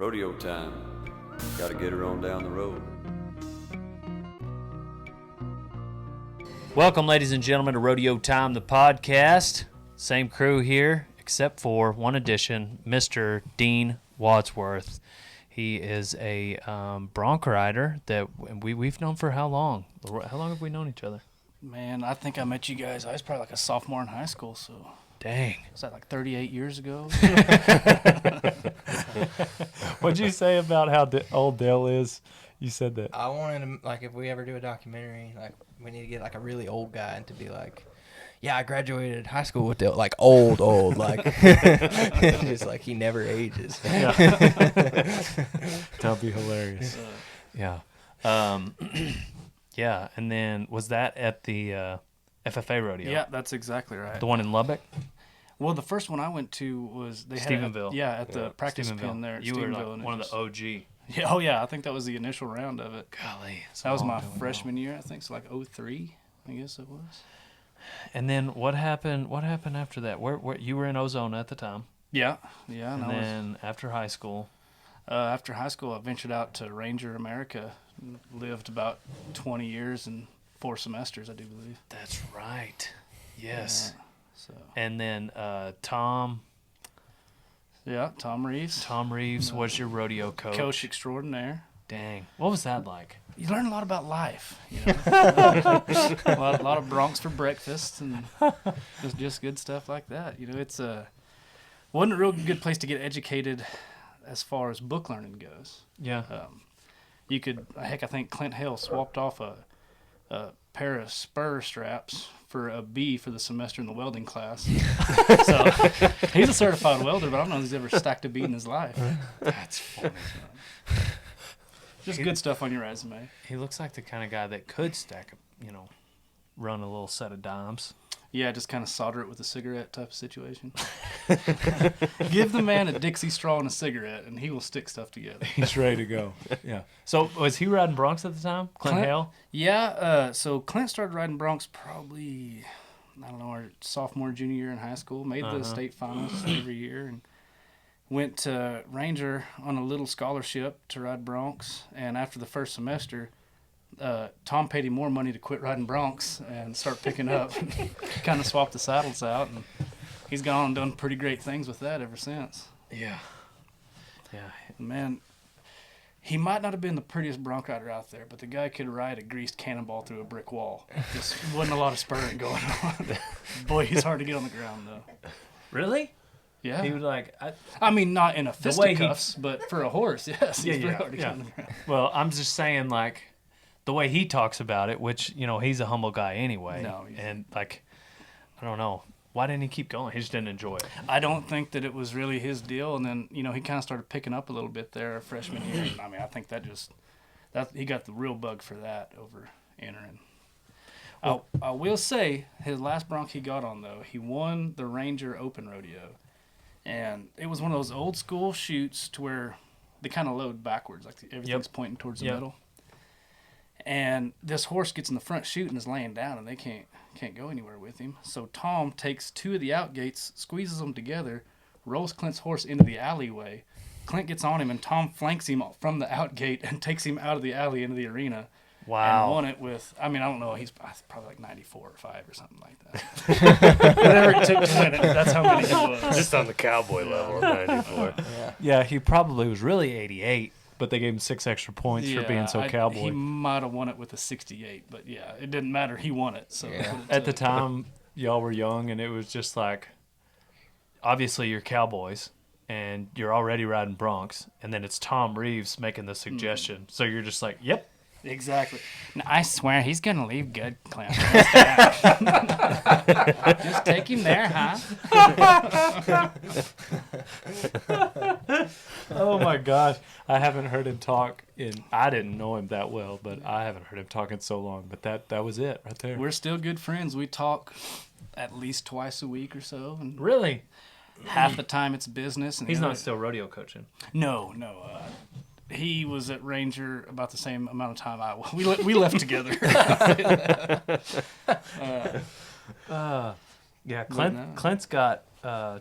Rodeo time. Gotta get her on down the road. Welcome, ladies and gentlemen, to Rodeo Time, the podcast. Same crew here, except for one addition, Mr. Dean Wadsworth. He is a bronc rider that we've known for how long? How long have we known each other? Man, I think I met you guys. I was probably like a sophomore in high school, so. Dang. Was that like 38 years ago? What'd you say about how old Dale is? You said that. I wanted to, like, if we ever do a documentary, like, we need to get, like, a really old guy and to be like, yeah, I graduated high school with Dale. Like, old, like, just like he never ages. Yeah. That'd be hilarious. Yeah. Yeah, and then was that at the FFA rodeo? Yeah, that's exactly right. The one in Lubbock? Well, the first one I went to was they Stephenville. Had at the practice pen there at You were Stephenville. like one of the OG. Yeah, oh yeah, I think that was the initial round of it. Golly. That was my freshman year, I think, so like 03, I guess it was. And then what happened after that? Where you were in Ozona at the time. Yeah. And then after high school? After high school, I ventured out to Ranger America. Lived about 20 years and 4 semesters, I do believe. That's right. Yes. So. And then Tom. Yeah, Tom Reeves. Tom Reeves was your rodeo coach. Coach extraordinaire. Dang. What was that like? You learn a lot about life. You know? a lot of broncs for breakfast and just good stuff like that. You know, it's wasn't a real good place to get educated as far as book learning goes. Yeah. You could, I think Clint Hale swapped off a pair of spur straps for a B for the semester in the welding class. So he's a certified welder, but I don't know if he's ever stacked a B in his life. That's funny. Just good stuff on your resume. He looks like the kind of guy that could run a little set of dimes. Yeah, just kind of solder it with a cigarette type of situation. Give the man a Dixie straw and a cigarette, and he will stick stuff together. He's ready to go. Yeah. So was he riding broncs at the time? Clint Hale? Yeah. So Clint started riding broncs probably, I don't know, our sophomore, junior year in high school. Made the state finals every year, and went to Ranger on a little scholarship to ride broncs. And after the first semester, Tom paid him more money to quit riding broncs and start picking up. Kind of swapped the saddles out, and he's gone and done pretty great things with that ever since. Yeah. Man, he might not have been the prettiest bronc rider out there, but the guy could ride a greased cannonball through a brick wall. Just wasn't a lot of spurring going on. Boy, he's hard to get on the ground, though. Really? Yeah. He was like... I mean, not in a fisticuffs, but for a horse, yes. He's very hard to get on the ground. Well, I'm just saying, like... The way he talks about it, which, he's a humble guy anyway. No. And, I don't know. Why didn't he keep going? He just didn't enjoy it. I don't think that it was really his deal. And then, he kind of started picking up a little bit there freshman year. I mean, I think that he got the real bug for that over entering. Well, I will say, his last bronc he got on, though, he won the Ranger Open Rodeo. And it was one of those old school chutes to where they kind of load backwards, like everything's pointing towards the middle. And this horse gets in the front chute and is laying down, and they can't go anywhere with him. So Tom takes 2 of the out gates, squeezes them together, rolls Clint's horse into the alleyway. Clint gets on him, and Tom flanks him from the out gate and takes him out of the alley into the arena. Wow. And won it with, I don't know, he's probably like 94 or 5 or something like that. Whatever it took to win it, that's how many he was. Just on the cowboy level of 94. Yeah, he probably was really 88. But they gave him 6 extra points for being so cowboy. He might have won it with a 68, but it didn't matter. He won it. So at the time, y'all were young, and it was just like, obviously you're cowboys, and you're already riding broncs, and then it's Tom Reeves making the suggestion. So you're just like, yep. Exactly. Now, I swear he's going to leave good, Clint. Just take him there, huh? Oh, my gosh. I haven't heard him talk I didn't know him that well, but I haven't heard him talk in so long. But that was it right there. We're still good friends. We talk at least twice a week or so. And really? Half the time it's business. And he's not still rodeo coaching? No. He was at Ranger about the same amount of time I was. We left together. Yeah, Clint's got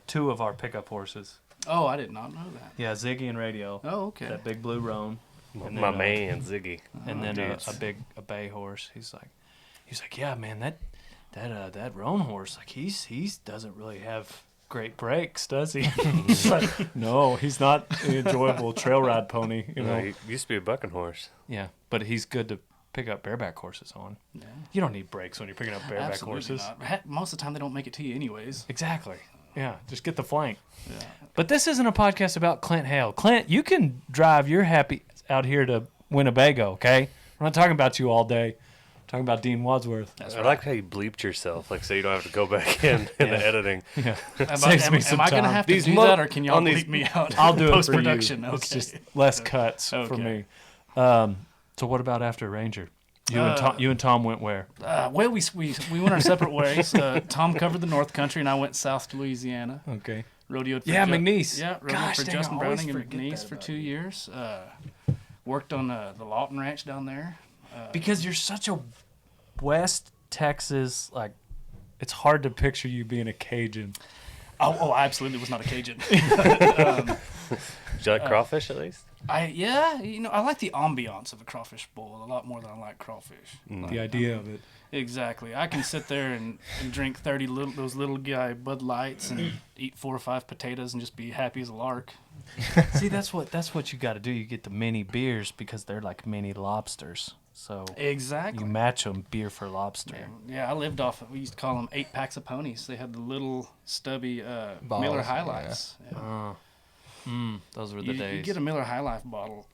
2 of our pickup horses. Oh, I did not know that. Yeah, Ziggy and Radio. Oh, okay. That big blue roan. And My then, man, Ziggy. And then dudes. a bay horse. He's like, yeah, man, that roan horse, like he doesn't really have great brakes, does he? It's like, no, he's not an enjoyable trail ride pony, you know. No, he used to be a bucking horse. Yeah, but he's good to pick up bareback horses on. Yeah. You don't need brakes when you're picking up bareback Absolutely horses. not. Most of the time, they don't make it to you anyways. Exactly. Yeah, just get the flank. Yeah. But this isn't a podcast about Clint Hale. Clint, you can drive your happy out here to Winnebago, okay? We're not talking about you all day. We're talking about Dean Wadsworth. That's I right. like how you bleeped yourself, like so you don't have to go back in the editing. Yeah. Am I going to have to These do mo- that, or can y'all on these- bleep me out? I'll do it for you. Post-production, okay. It's just less cuts for Okay. me. So what about after Ranger? You and Tom went where? Well, we went our separate ways. Tom covered the North Country, and I went south to Louisiana. Okay. Rodeoed for McNeese. Yeah, rodeoed Gosh, for dang, Justin I always Browning and forget McNeese that for about 2 years. Worked on the Lawton Ranch down there. Because you're such a West Texas, like, it's hard to picture you being a Cajun. I absolutely was not a Cajun. Did you like crawfish at least? I like the ambiance of a crawfish bowl a lot more than I like crawfish. The idea of it. Exactly. I can sit there and drink 30 those little guy Bud Lights and eat 4 or 5 potatoes and just be happy as a lark. See, that's what you got to do. You get the mini beers because they're like mini lobsters. So Exactly. you match them beer for lobster. Yeah, I lived off we used to call them 8 packs of ponies. They had the little stubby Balls, Miller High Lifes. Yeah. Those were the days. You get a Miller High Life bottle.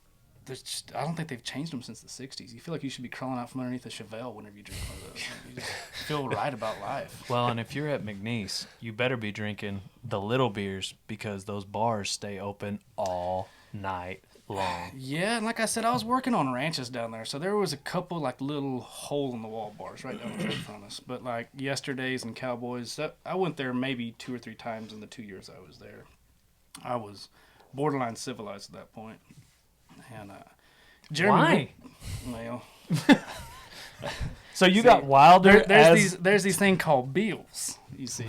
I don't think they've changed them since the 60s. You feel like you should be crawling out from underneath a Chevelle whenever you drink one of those. You just feel right about life. Well, and if you're at McNeese, you better be drinking the little beers because those bars stay open all night long. Yeah, and like I said, I was working on ranches down there, so there was a couple like little hole-in-the-wall bars right down the road from us. But like Yesterdays and Cowboys, I went there maybe 2 or 3 times in the 2 years I was there. I was borderline civilized at that point. And Jeremy, Why? well, So you got wilder there's these thing called bills. You see,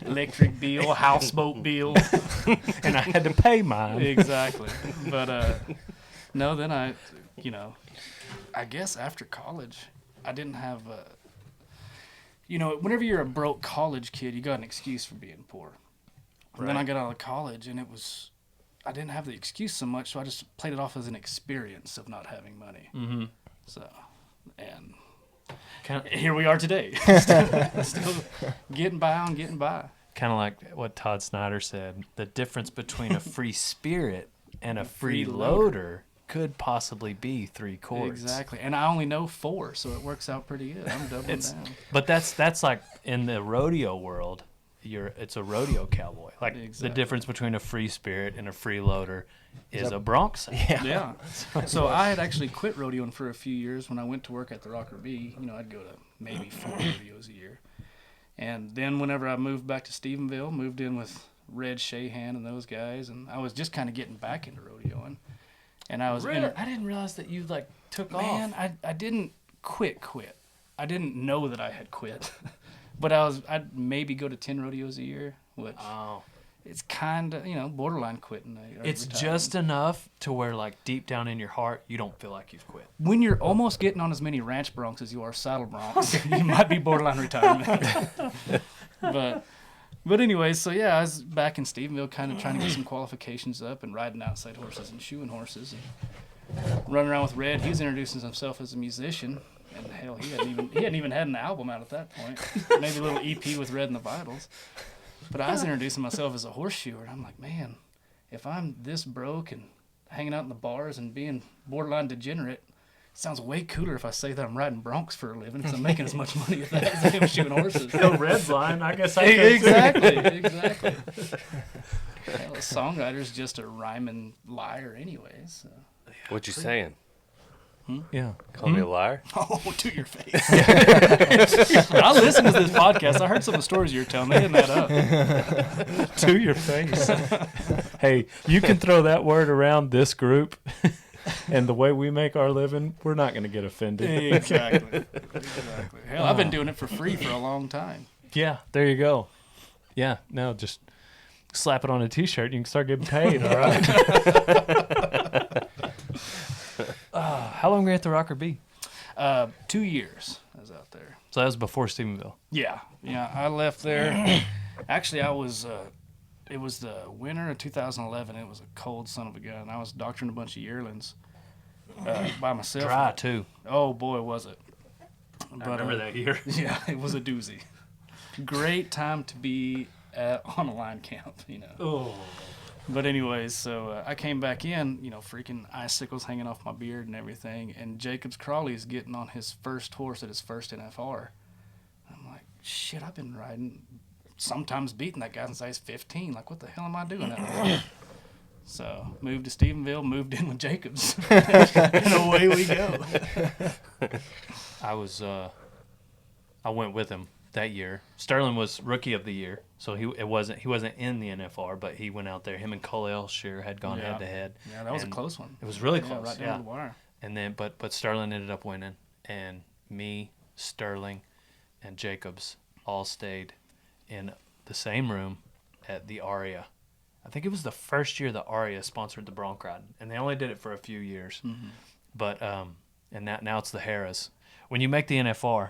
electric bill, houseboat bill. and I had to pay mine. Exactly. But no, then I guess after college, I didn't have whenever you're a broke college kid, you got an excuse for being poor. And then I got out of college, and I didn't have the excuse so much, so I just played it off as an experience of not having money. Mm-hmm. So, and here we are today, still getting by on getting by. Kind of like what Todd Snyder said, the difference between a free spirit and a free loader could possibly be 3 quarts. Exactly, and I only know 4, so it works out pretty good. I'm doubling down. But that's like in the rodeo world. It's a rodeo cowboy. Like the difference between a free spirit and a free loader is a bronc saddle. Yeah. So I had actually quit rodeoing for a few years when I went to work at the Rocker B. I'd go to maybe 4 rodeos a year. And then whenever I moved back to Stephenville, moved in with Red Shahan and those guys, and I was just kind of getting back into rodeoing. And I was I didn't realize that you took off. Man, I didn't quit. I didn't know that I had quit. But I'd maybe go to 10 rodeos a year, which it's kind of, borderline quitting. It's just enough to where, like, deep down in your heart, you don't feel like you've quit. When you're almost getting on as many ranch broncs as you are saddle broncs, you might be borderline retirement. But anyways, so yeah, I was back in Stephenville kind of trying to get some qualifications up and riding outside horses and shoeing horses and running around with Red. He was introducing himself as a musician. And hell, he hadn't even had an album out at that point. Maybe a little EP with Red and the Vitals. But I was introducing myself as a horseshoer, and I'm like, man, if I'm this broke and hanging out in the bars and being borderline degenerate, it sounds way cooler if I say that I'm riding broncs for a living because I'm making as much money as I am shooting horses. No Red's line, I guess I can. Exactly. Hell, a songwriter's just a rhyming liar anyways. So. What you saying? Yeah. Call me a liar? Oh, to your face. I listened to this podcast. I heard some of the stories you were telling. They didn't add up. To your face. Hey, you can throw that word around this group, and the way we make our living, we're not going to get offended. Exactly. Hell, I've been doing it for free for a long time. Yeah, there you go. Yeah, no, just slap it on a T-shirt and you can start getting paid, all right? How long were you at the Rocker B? 2 years I was out there. So that was before Stephenville. Yeah, I left there. Actually, I was. It was the winter of 2011. It was a cold son of a gun. I was doctoring a bunch of yearlings by myself. Dry, too. Oh boy, was it! But, I remember that year. Yeah, it was a doozy. Great time to be on a line camp, Oh. But anyways, so I came back in, freaking icicles hanging off my beard and everything, and Jacobs Crawley's getting on his first horse at his first NFR. I'm like, shit, I've been riding, sometimes beating that guy since I was 15. Like, what the hell am I doing out there? So, moved to Stephenville, moved in with Jacobs, and away we go. I went with him that year. Sterling was rookie of the year, so he wasn't in the NFR, but he went out there. Him and Cole Elsher had gone head to head. Yeah, that was a close one. It was really close. Right down to the wire. And then, but Sterling ended up winning, and me, Sterling, and Jacobs all stayed in the same room at the Aria. I think it was the first year the Aria sponsored the bronc riding, and they only did it for a few years. Mm-hmm. But and now it's the Harrah's. When you make the NFR,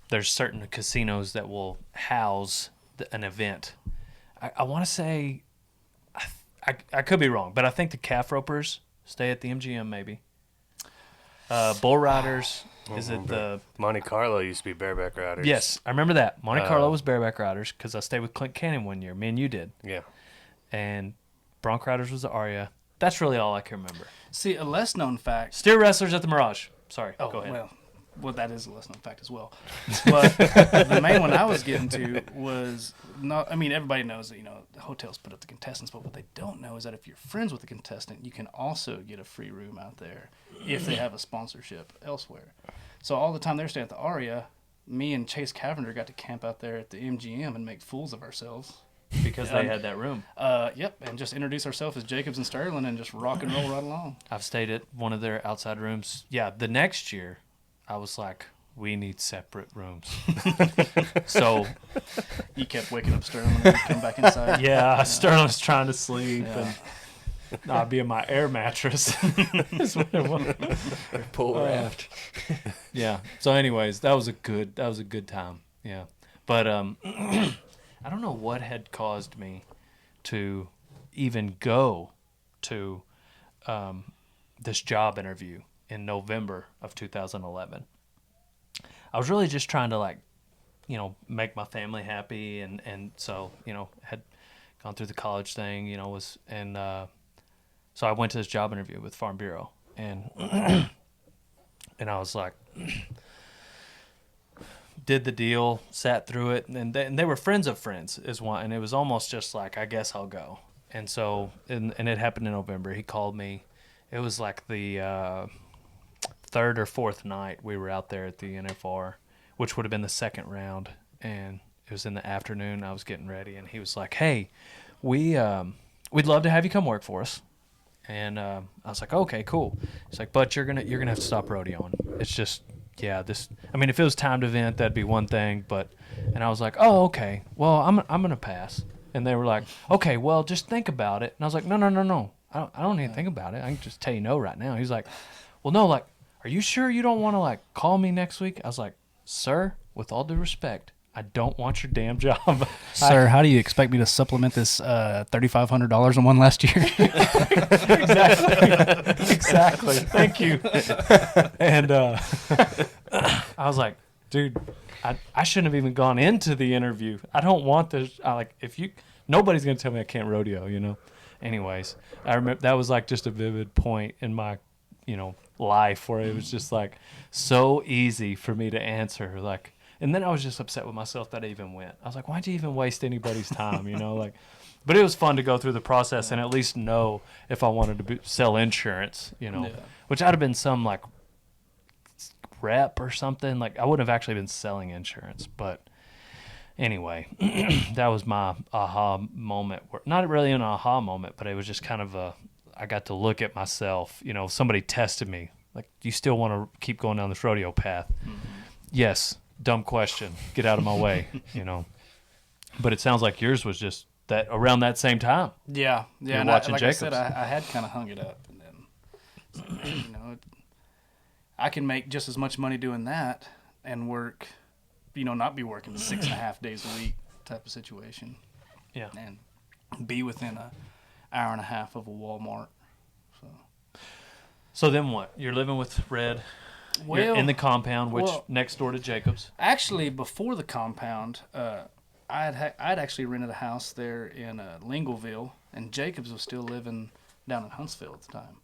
there's certain casinos that will house an event. I want to say, I could be wrong, but I think the calf ropers stay at the MGM maybe. Bull riders, is it the... Monte Carlo used to be bareback riders. Yes, I remember that. Monte Carlo was bareback riders because I stayed with Clint Cannon one year. Me and you did. Yeah. And bronc riders was the Aria. That's really all I can remember. See, a less known fact... Steer wrestlers at the Mirage. Sorry, go ahead. Well, that is a less known fact as well. But the main one I was getting to was not. I mean, everybody knows that the hotels put up the contestants, but what they don't know is that if you're friends with the contestant, you can also get a free room out there if they have a sponsorship elsewhere. So all the time they're staying at the Aria, me and Chase Cavender got to camp out there at the MGM and make fools of ourselves. Because they had that room. Yep, and just introduce ourselves as Jacobs and Sterling and just rock and roll right along. I've stayed at one of their outside rooms. Yeah, the next year, I was like, we need separate rooms. So you kept waking up Sterling and come back inside. Yeah, Sterling's trying to sleep, and I'd be in my air mattress. That's what it was. Pull raft. Yeah. So, anyways, that was a good time. Yeah, but I don't know what had caused me to even go to this job interview in November of 2011. I was really just trying to make my family happy, and so had gone through the college thing, so I went to this job interview with Farm Bureau, and and I was like, did the deal, sat through it, and they were friends of friends is one, and it was almost just like, I guess I'll go. And so and it happened in November. He called me. It was like the third or fourth night we were out there at the NFR, which would have been the second round, and it was in the afternoon. I was getting ready, and he was like, "Hey, we'd love to have you come work for us." And I was like, "Okay, cool." He's like, "But you're gonna have to stop rodeoing. It's just if it was timed event, that'd be one thing, but." And I was like, "Oh, okay. Well, I'm gonna pass." And they were like, "Okay, well, just think about it." And I was like, "No. I don't need to think about it. I can just tell you no right now." He's like, "Well, no, are you sure you don't want to call me next week?" I was like, "Sir, with all due respect, I don't want your damn job." Sir, how do you expect me to supplement this $3,500 on one last year? Exactly. Thank you. And I was like, dude, I shouldn't have even gone into the interview. I don't want this. Nobody's going to tell me I can't rodeo, Anyways, I remember that was just a vivid point in my, life where it was just so easy for me to answer. And then I was just upset with myself that I even went. I was like, why'd you even waste anybody's time, But it was fun to go through the process and at least know if I wanted to sell insurance, which I'd have been some rep or something. I wouldn't have actually been selling insurance. But anyway, that was my aha moment. Not really an aha moment, but it was just kind of I got to look at myself. Somebody tested me. Do you still want to keep going down this rodeo path? Mm-hmm. Yes. Dumb question. Get out of my way, But it sounds like yours was just that around that same time. Yeah. You're And watching like Jacobs. I said, I had kind of hung it up, and then I can make just as much money doing that and work, not be working 6.5 days a week type of situation. Yeah. And be within an hour and a half of a Walmart. So then what? You're living with Red. You're Well, in the compound, which well- next door to Jacobs. actually, before the compound, I'd actually rented a house there in Lingleville, and Jacobs was still living down in Huntsville at the time.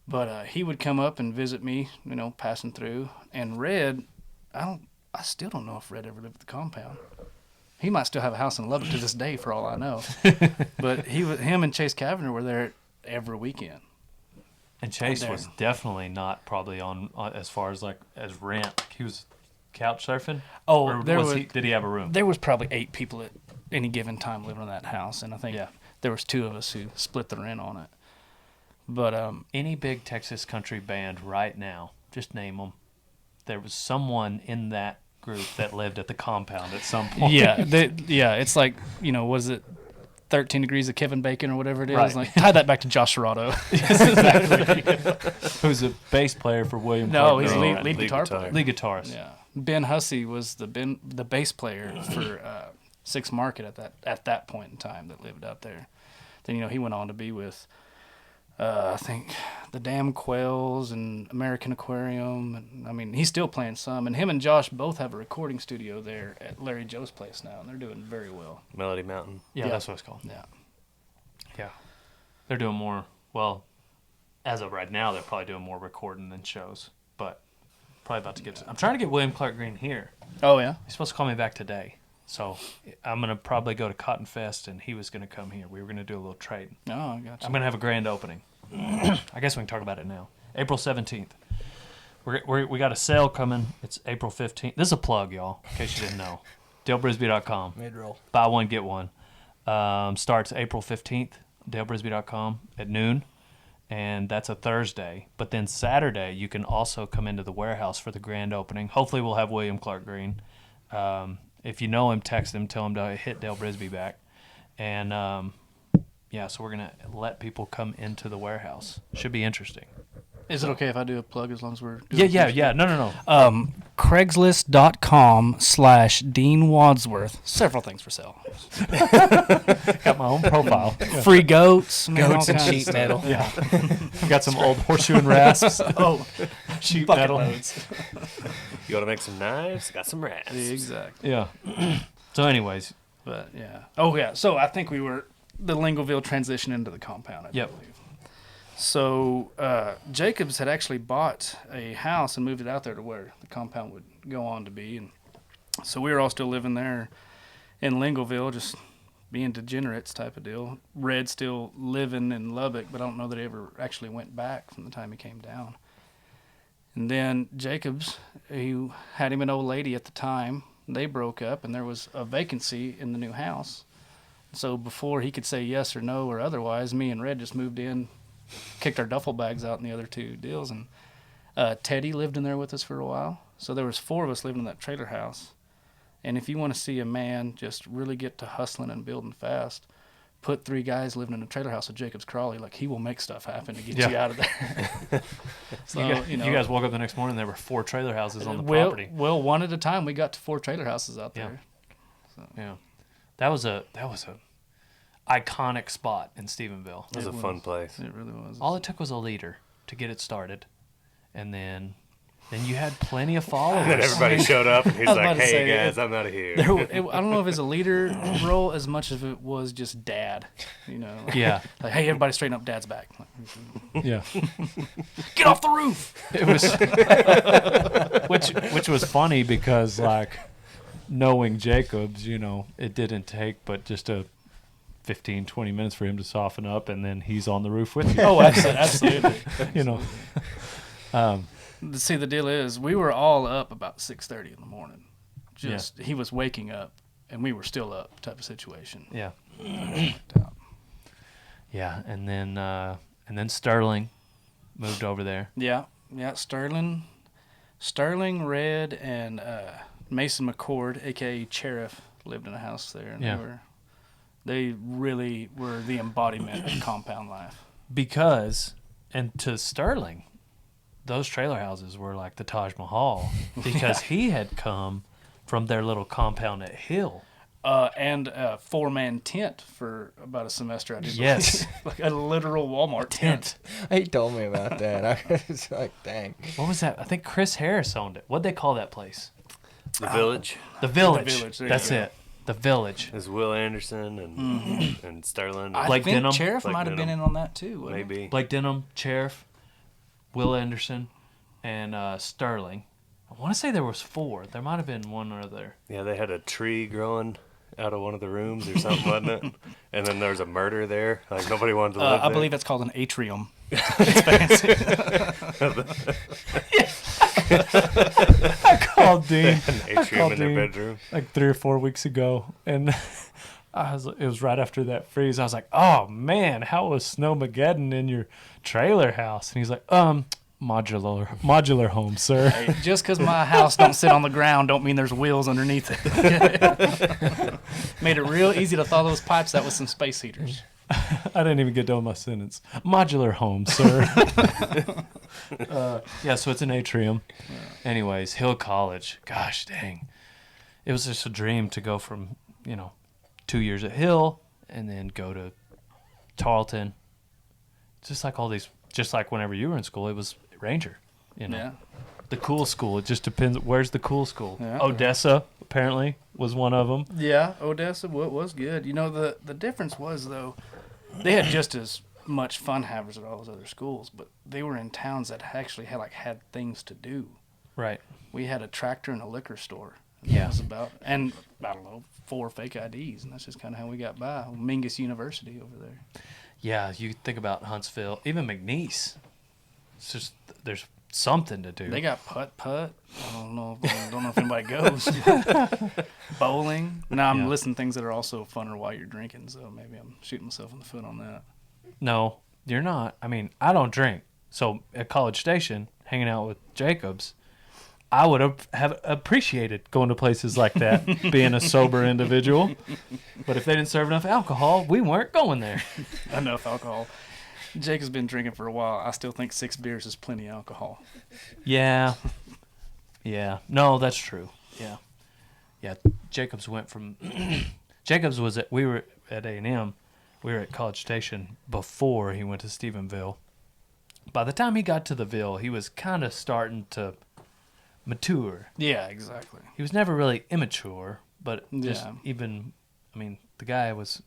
But he would come up and visit me, passing through. And Red, I still don't know if Red ever lived at the compound. He might still have a house in Lubbock to this day, for all I know. But him and Chase Cavender were there every weekend. And Chase there. was definitely not probably on as far as as rent. Like he was couch surfing. Oh, Or there was was he, did he have a room? There was probably 8 people at any given time living in that house, and I think Yeah. there was 2 of us who split the rent on it. But Any big Texas country band right now, just name them. There was someone in that group that lived at the compound at some point. it's like, was it 13 Degrees of Kevin Bacon or whatever it is? Right. Like, tie that back to Josh Serrato. Who's a bass player for William No, Clark he's Green. lead lead guitar guitar. player. Lead guitarist. Yeah, Ben Hussey was the bass player for Six Market at that point in time that lived out there. Then he went on to be with I think the Damn Quails and American Aquarium, and I mean he's still playing some. And him and Josh both have a recording studio there at Larry Joe's place now, and they're doing very well. Melody Mountain. Yeah, Yeah. that's what it's called. Yeah. Yeah. They're doing more, well, as of right now, they're probably doing more recording than shows. But probably about to get I'm trying to get William Clark Green here. Oh yeah. He's supposed to call me back today. So I'm going to probably go to Cotton Fest, and he was going to come here. We were going to do a little trade. Oh, I got you. I'm going to have a grand opening. I guess we can talk about it now. April 17th. We got a sale coming. It's April 15th. This is a plug, y'all, in case you didn't know. DaleBrisby.com. Mid-roll. Buy one, get one. Starts April 15th, DaleBrisby.com at noon. And that's a Thursday. But then Saturday, you can also come into the warehouse for the grand opening. Hopefully we'll have William Clark Green. If you know him, text him. Tell him to hit Dale Brisby back. And, so we're going to let people come into the warehouse. Should be interesting. Is it okay if I do a plug as long as we're doing Yeah. No. Craigslist.com/Dean Wadsworth. Several things for sale. Got my own profile. Free goats. man, Goats all and kinds of sheet stuff. metal. Yeah. Got some old horseshoe and rasps. Oh, Sheet bucket metal. loads. You want to make some knives? Got some rats. Exactly. Yeah. So anyways, But yeah. Oh yeah. So I think we were the Lingleville transition into the compound. I Yep. believe. So Jacobs had actually bought a house and moved it out there to where the compound would go on to be, and so we were all still living there in Lingleville, just being degenerates type of deal. Red still living in Lubbock, but I don't know that he ever actually went back from the time he came down. And then Jacobs, he had him an old lady at the time. They broke up, and there was a vacancy in the new house. So before he could say yes or no or otherwise, me and Red just moved in, kicked our duffel bags out in the other 2 deals, and Teddy lived in there with us for a while. So there was 4 of us living in that trailer house. And if you want to see a man just really get to hustling and building fast, put 3 guys living in a trailer house with Jacobs Crawley. Like, he will make stuff happen to get you out of there. So, you guys woke up the next morning, there were 4 trailer houses on the well, property. Well, one at a time, we got to 4 trailer houses out Yeah. there. Yeah. That was a iconic spot in Stephenville. It was a fun place. It really was. All it took was a leader to get it started. And then you had plenty of followers. And then everybody showed up, and he's I was like, about to "Hey say, guys, I'm out of here." I don't know if it's a leader role as much as it was just dad. Like, Yeah. like, hey, everybody straighten up, dad's back. Like, Yeah. get off the roof. It was which was funny because knowing Jacobs, it didn't take but just a 15-20 minutes for him to soften up, and then he's on the roof with you. Oh, absolutely. See, the deal is, we were all up about 6:30 in the morning. He was waking up, and we were still up, type of situation. Yeah. Yeah, and then Sterling moved over there. Yeah. Sterling, Red, and Mason McCord, aka Sheriff, lived in a house there, and Yeah. they really were the embodiment of compound life. Because, and to Sterling, those trailer houses were like the Taj Mahal because he had come from their little compound at Hill. And a 4-man tent for about a semester. I did. Yes. Like a literal Walmart tent. He told me about that. I was like, dang. What was that? I think Chris Harris owned it. What'd they call that place? The Village The Village. Village, there you That's go. it. The Village. is Will Anderson and Sterling. I Blake think Denham? Sheriff Blake might have been in Denham. on that too. Wasn't he? Maybe. Blake Denham, Sheriff, Will Anderson, and Sterling. I want to say there was 4. There might have been one other. Yeah, they had a tree growing out of one of the rooms or something, wasn't it? And then there was a murder there. Like nobody wanted to live there. I believe it's called an atrium. It's fancy. I called Dean An atrium in their Dean bedroom. like 3 or 4 weeks ago, and it was right after that freeze. I was like, "Oh man, how was Snowmageddon in your trailer house?" And he's like, modular home, sir." Hey, just because my house don't sit on the ground don't mean there's wheels underneath it. Made it real easy to thaw those pipes out with some space heaters. I didn't even get done with my sentence. Modular home, sir. Yeah, so it's an atrium. Anyways, Hill College. Gosh dang. It was just a dream to go from, 2 years at Hill and then go to Tarleton. Just like whenever you were in school, it was Ranger. Yeah. The cool school. It just depends. Where's the cool school? Yeah. Odessa, apparently, was one of them. Yeah, Odessa was good. The difference was, though, they had just as much fun havers at all those other schools, but they were in towns that actually had things to do. Right. We had a tractor and a liquor store. Yeah. That was about, and I don't know, 4 fake IDs, and that's just kind of how we got by. Mingus University over there. Yeah, you think about Huntsville, even McNeese. It's just there's something to do. They got putt. I don't know if anybody goes. Bowling. Now I'm Yeah. listing things that are also funner while you're drinking, so maybe I'm shooting myself in the foot on that. No, you're not. I mean, I don't drink. So at College Station, hanging out with Jacobs, I would have appreciated going to places like that, being a sober individual. But if they didn't serve enough alcohol, we weren't going there. Enough alcohol. Jake has been drinking for a while. I still think 6 beers is plenty of alcohol. Yeah. Yeah. No, that's true. Yeah. Yeah. Jacobs went from we were at A&M. We were at College Station before he went to Stephenville. By the time he got to the Ville, he was kind of starting to mature. Yeah, exactly. He was never really immature, but just Yeah. the guy was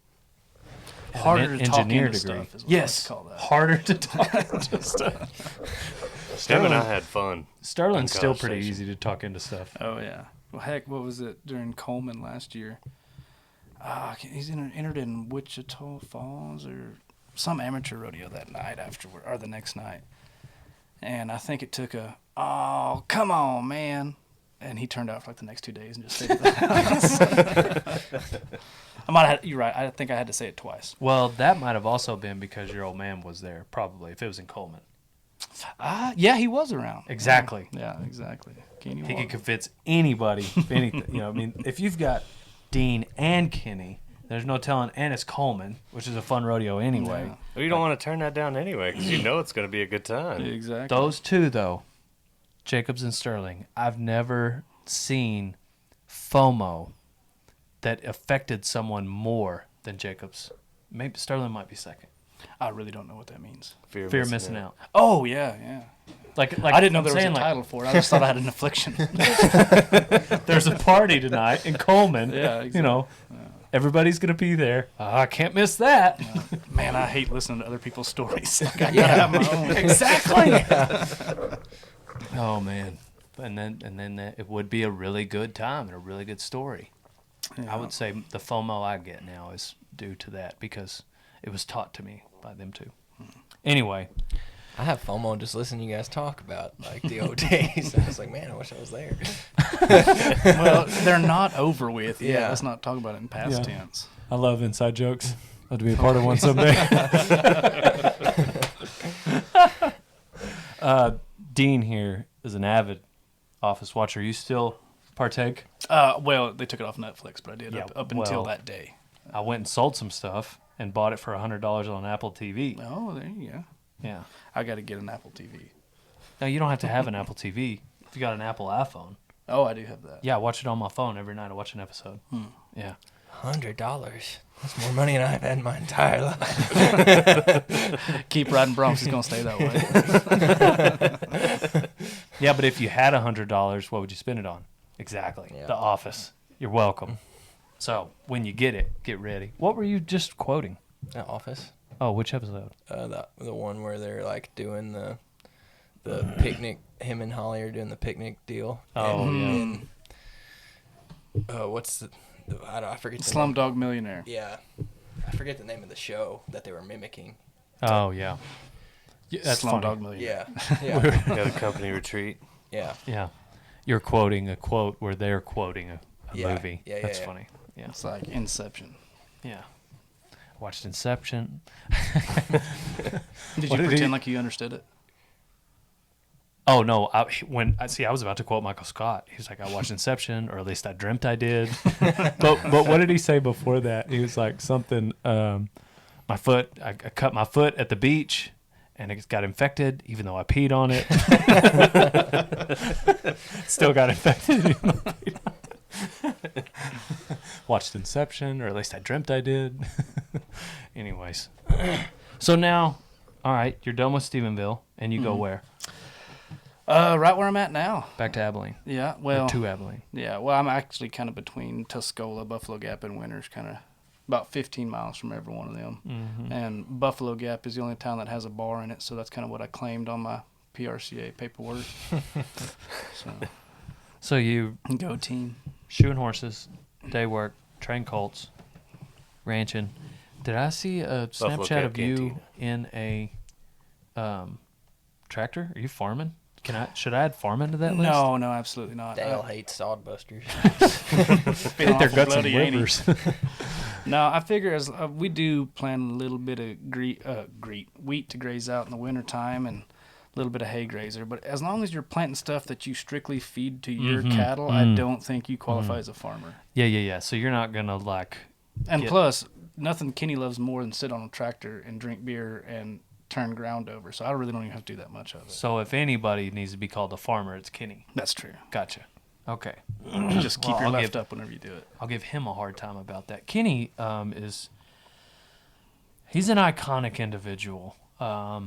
had Harder an to talk engineer into degree. stuff is what I like Yes, to call that. harder to talk into stuff. Him and I had fun. Sterling's on still College pretty Station. easy to talk into stuff. Oh, yeah. Well, heck, what was it during Coleman last year? He's entered in Wichita Falls or some amateur rodeo that night afterward, or the next night. And I think it took oh, come on, man. And he turned out for like the next 2 days and just stayed at the house. You're right. I think I had to say it twice. Well, that might have also been because your old man was there, probably, if it was in Coleman. Yeah, he was around. Exactly. Yeah, exactly. Kenny He Walker. could convince anybody, anything. If you've got Dean and Kenny, there's no telling, and it's Coleman, which is a fun rodeo anyway. Yeah. Well, you don't want to turn that down anyway because you know it's going to be a good time. Exactly. Those two, though, Jacobs and Sterling, I've never seen FOMO that affected someone more than Jacobs. Maybe Sterling might be second. I really don't know what that means. Fear Fear of missing out. Oh, yeah. Like I didn't know I'm there was a saying, title for it. I just thought I had an affliction. There's a party tonight in Coleman. Yeah, exactly. Everybody's gonna be there. I can't miss that. Man, I hate listening to other people's stories. Like, I gotta have my own. Exactly. Oh man, and then it would be a really good time and a really good story. I would say the FOMO I get now is due to that because it was taught to me by them too. Anyway, I have FOMO just listening to you guys talk about like the old days. I was like, man, I wish I was there. Well, they're not over with. Yeah, Yeah. let's not talk about it in past Yeah. tense. I love inside jokes. I'd be a part of one someday. Dean here is an avid office watcher. You still partake? Well, they took it off Netflix, but I did Yeah, up until well- that day. I went and sold some stuff and bought it for $100 on Apple TV. Oh, there you go. Yeah. I got to get an Apple TV. No, you don't have to have an Apple TV. If you got an Apple iPhone. Oh, I do have that. Yeah, I watch it on my phone every night. I watch an episode. Yeah. $100. That's more money than I've had in my entire life. Keep riding Bronx. It's going to stay that way. Yeah, but if you had $100, what would you spend it on? Exactly. Yeah. The Office. You're welcome. So when you get it, get ready. What were you just quoting? The Office. Oh, which episode? The one where they're like doing the picnic. Him and Holly are doing the picnic deal. Oh, yeah. And, what's I forget the name. Slumdog Millionaire. Yeah, I forget the name of the show that they were mimicking. Oh, yeah. That's Slumdog funny. Millionaire. Yeah, yeah, Yeah, the company retreat. yeah. Yeah. You're quoting a quote where they're quoting a Yeah. movie. Yeah, That's yeah. funny. Yeah. It's like Inception. Yeah. Watched Inception. Did What you did he- pretend like you understood it? Oh no! I was about to quote Michael Scott. He was like, "I watched Inception, or at least I dreamt I did." but what did he say before that? He was like something. My foot. I cut my foot at the beach, and it got infected, even though I peed on it. Still got infected. Even though I peed on it. Watched Inception, or at least I dreamt I did. Anyways, so now, all right, you're done with Stephenville, and you go where? Right where I'm at now. Back to Abilene. Yeah, Or well, to Abilene. yeah, well, I'm actually kind of between Tuscola, Buffalo Gap, and Winters, kind of about 15 miles from every one of them. Mm-hmm. And Buffalo Gap is the only town that has a bar in it, so that's kind of what I claimed on my PRCA paperwork. So you Go team. shoeing horses, day work, train colts, ranching. Did I see a Buffalo Snapchat Gap of you Canteen. in a tractor? Are you farming? Should I add farming to that list? No, absolutely not. Dale hates sodbusters. Spit Hate their awful guts bloody, and ain't he? livers. No, I figure as we do plant a little bit of wheat to graze out in the wintertime and a little bit of hay grazer. But as long as you're planting stuff that you strictly feed to your cattle, I don't think you qualify as a farmer. Yeah. So you're not gonna like. And Get- plus, nothing Kenny loves more than sit on a tractor and drink beer and turn ground over. So I really don't even have to do that much of it. So if anybody needs to be called a farmer, it's Kenny. That's true. Gotcha. Okay. Just keep Well, your I'll left give- up whenever you do it. I'll give him a hard time about that. Kenny he's an iconic individual. Why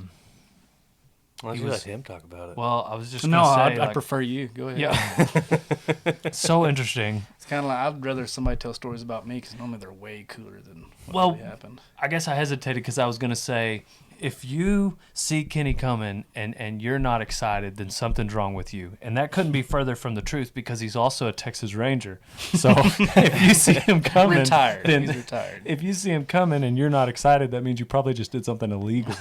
don't He you was- let him talk about it? Well, I was just No, gonna say, I like, prefer you. Go ahead. yeah, so interesting. It's kind of like I'd rather somebody tell stories about me because normally they're way cooler than what Well, really happened. I guess I hesitated because I was gonna say, if you see Kenny coming and you're not excited, then something's wrong with you, and that couldn't be further from the truth because he's also a Texas Ranger. So if you see him coming, Retired. then He's retired. if you see him coming and you're not excited, that means you probably just did something illegal.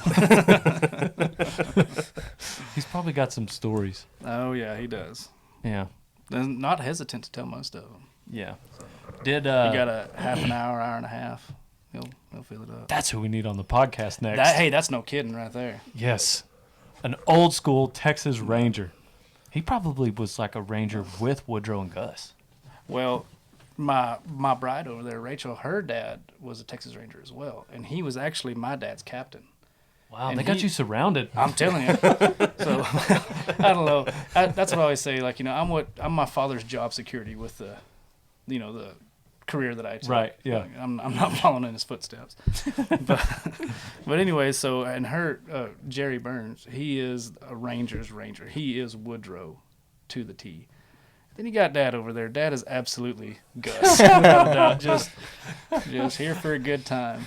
He's probably got some stories. Oh yeah, he does. Yeah. And not hesitant to tell most of them. Yeah. Did You got a half an hour, hour and a half. He'll fill it up. that's who we need on the podcast next. That's no kidding right there. Yes. An old school Texas Ranger. He probably was like a Ranger with Woodrow and Gus. Well, my bride over there, Rachel, her dad was a Texas Ranger as well, and he was actually my dad's captain. Wow, And they got he- you surrounded. I'm telling you. So I don't know. That's what I always say. Like, I'm my father's job security with the career that I took. Right, yeah. Like, I'm not following in his footsteps. but anyway, so and her Jerry Burns, he is a Ranger's Ranger. He is Woodrow to the T. Then you got Dad over there. Dad is absolutely Gus. Without a doubt. Just here for a good time.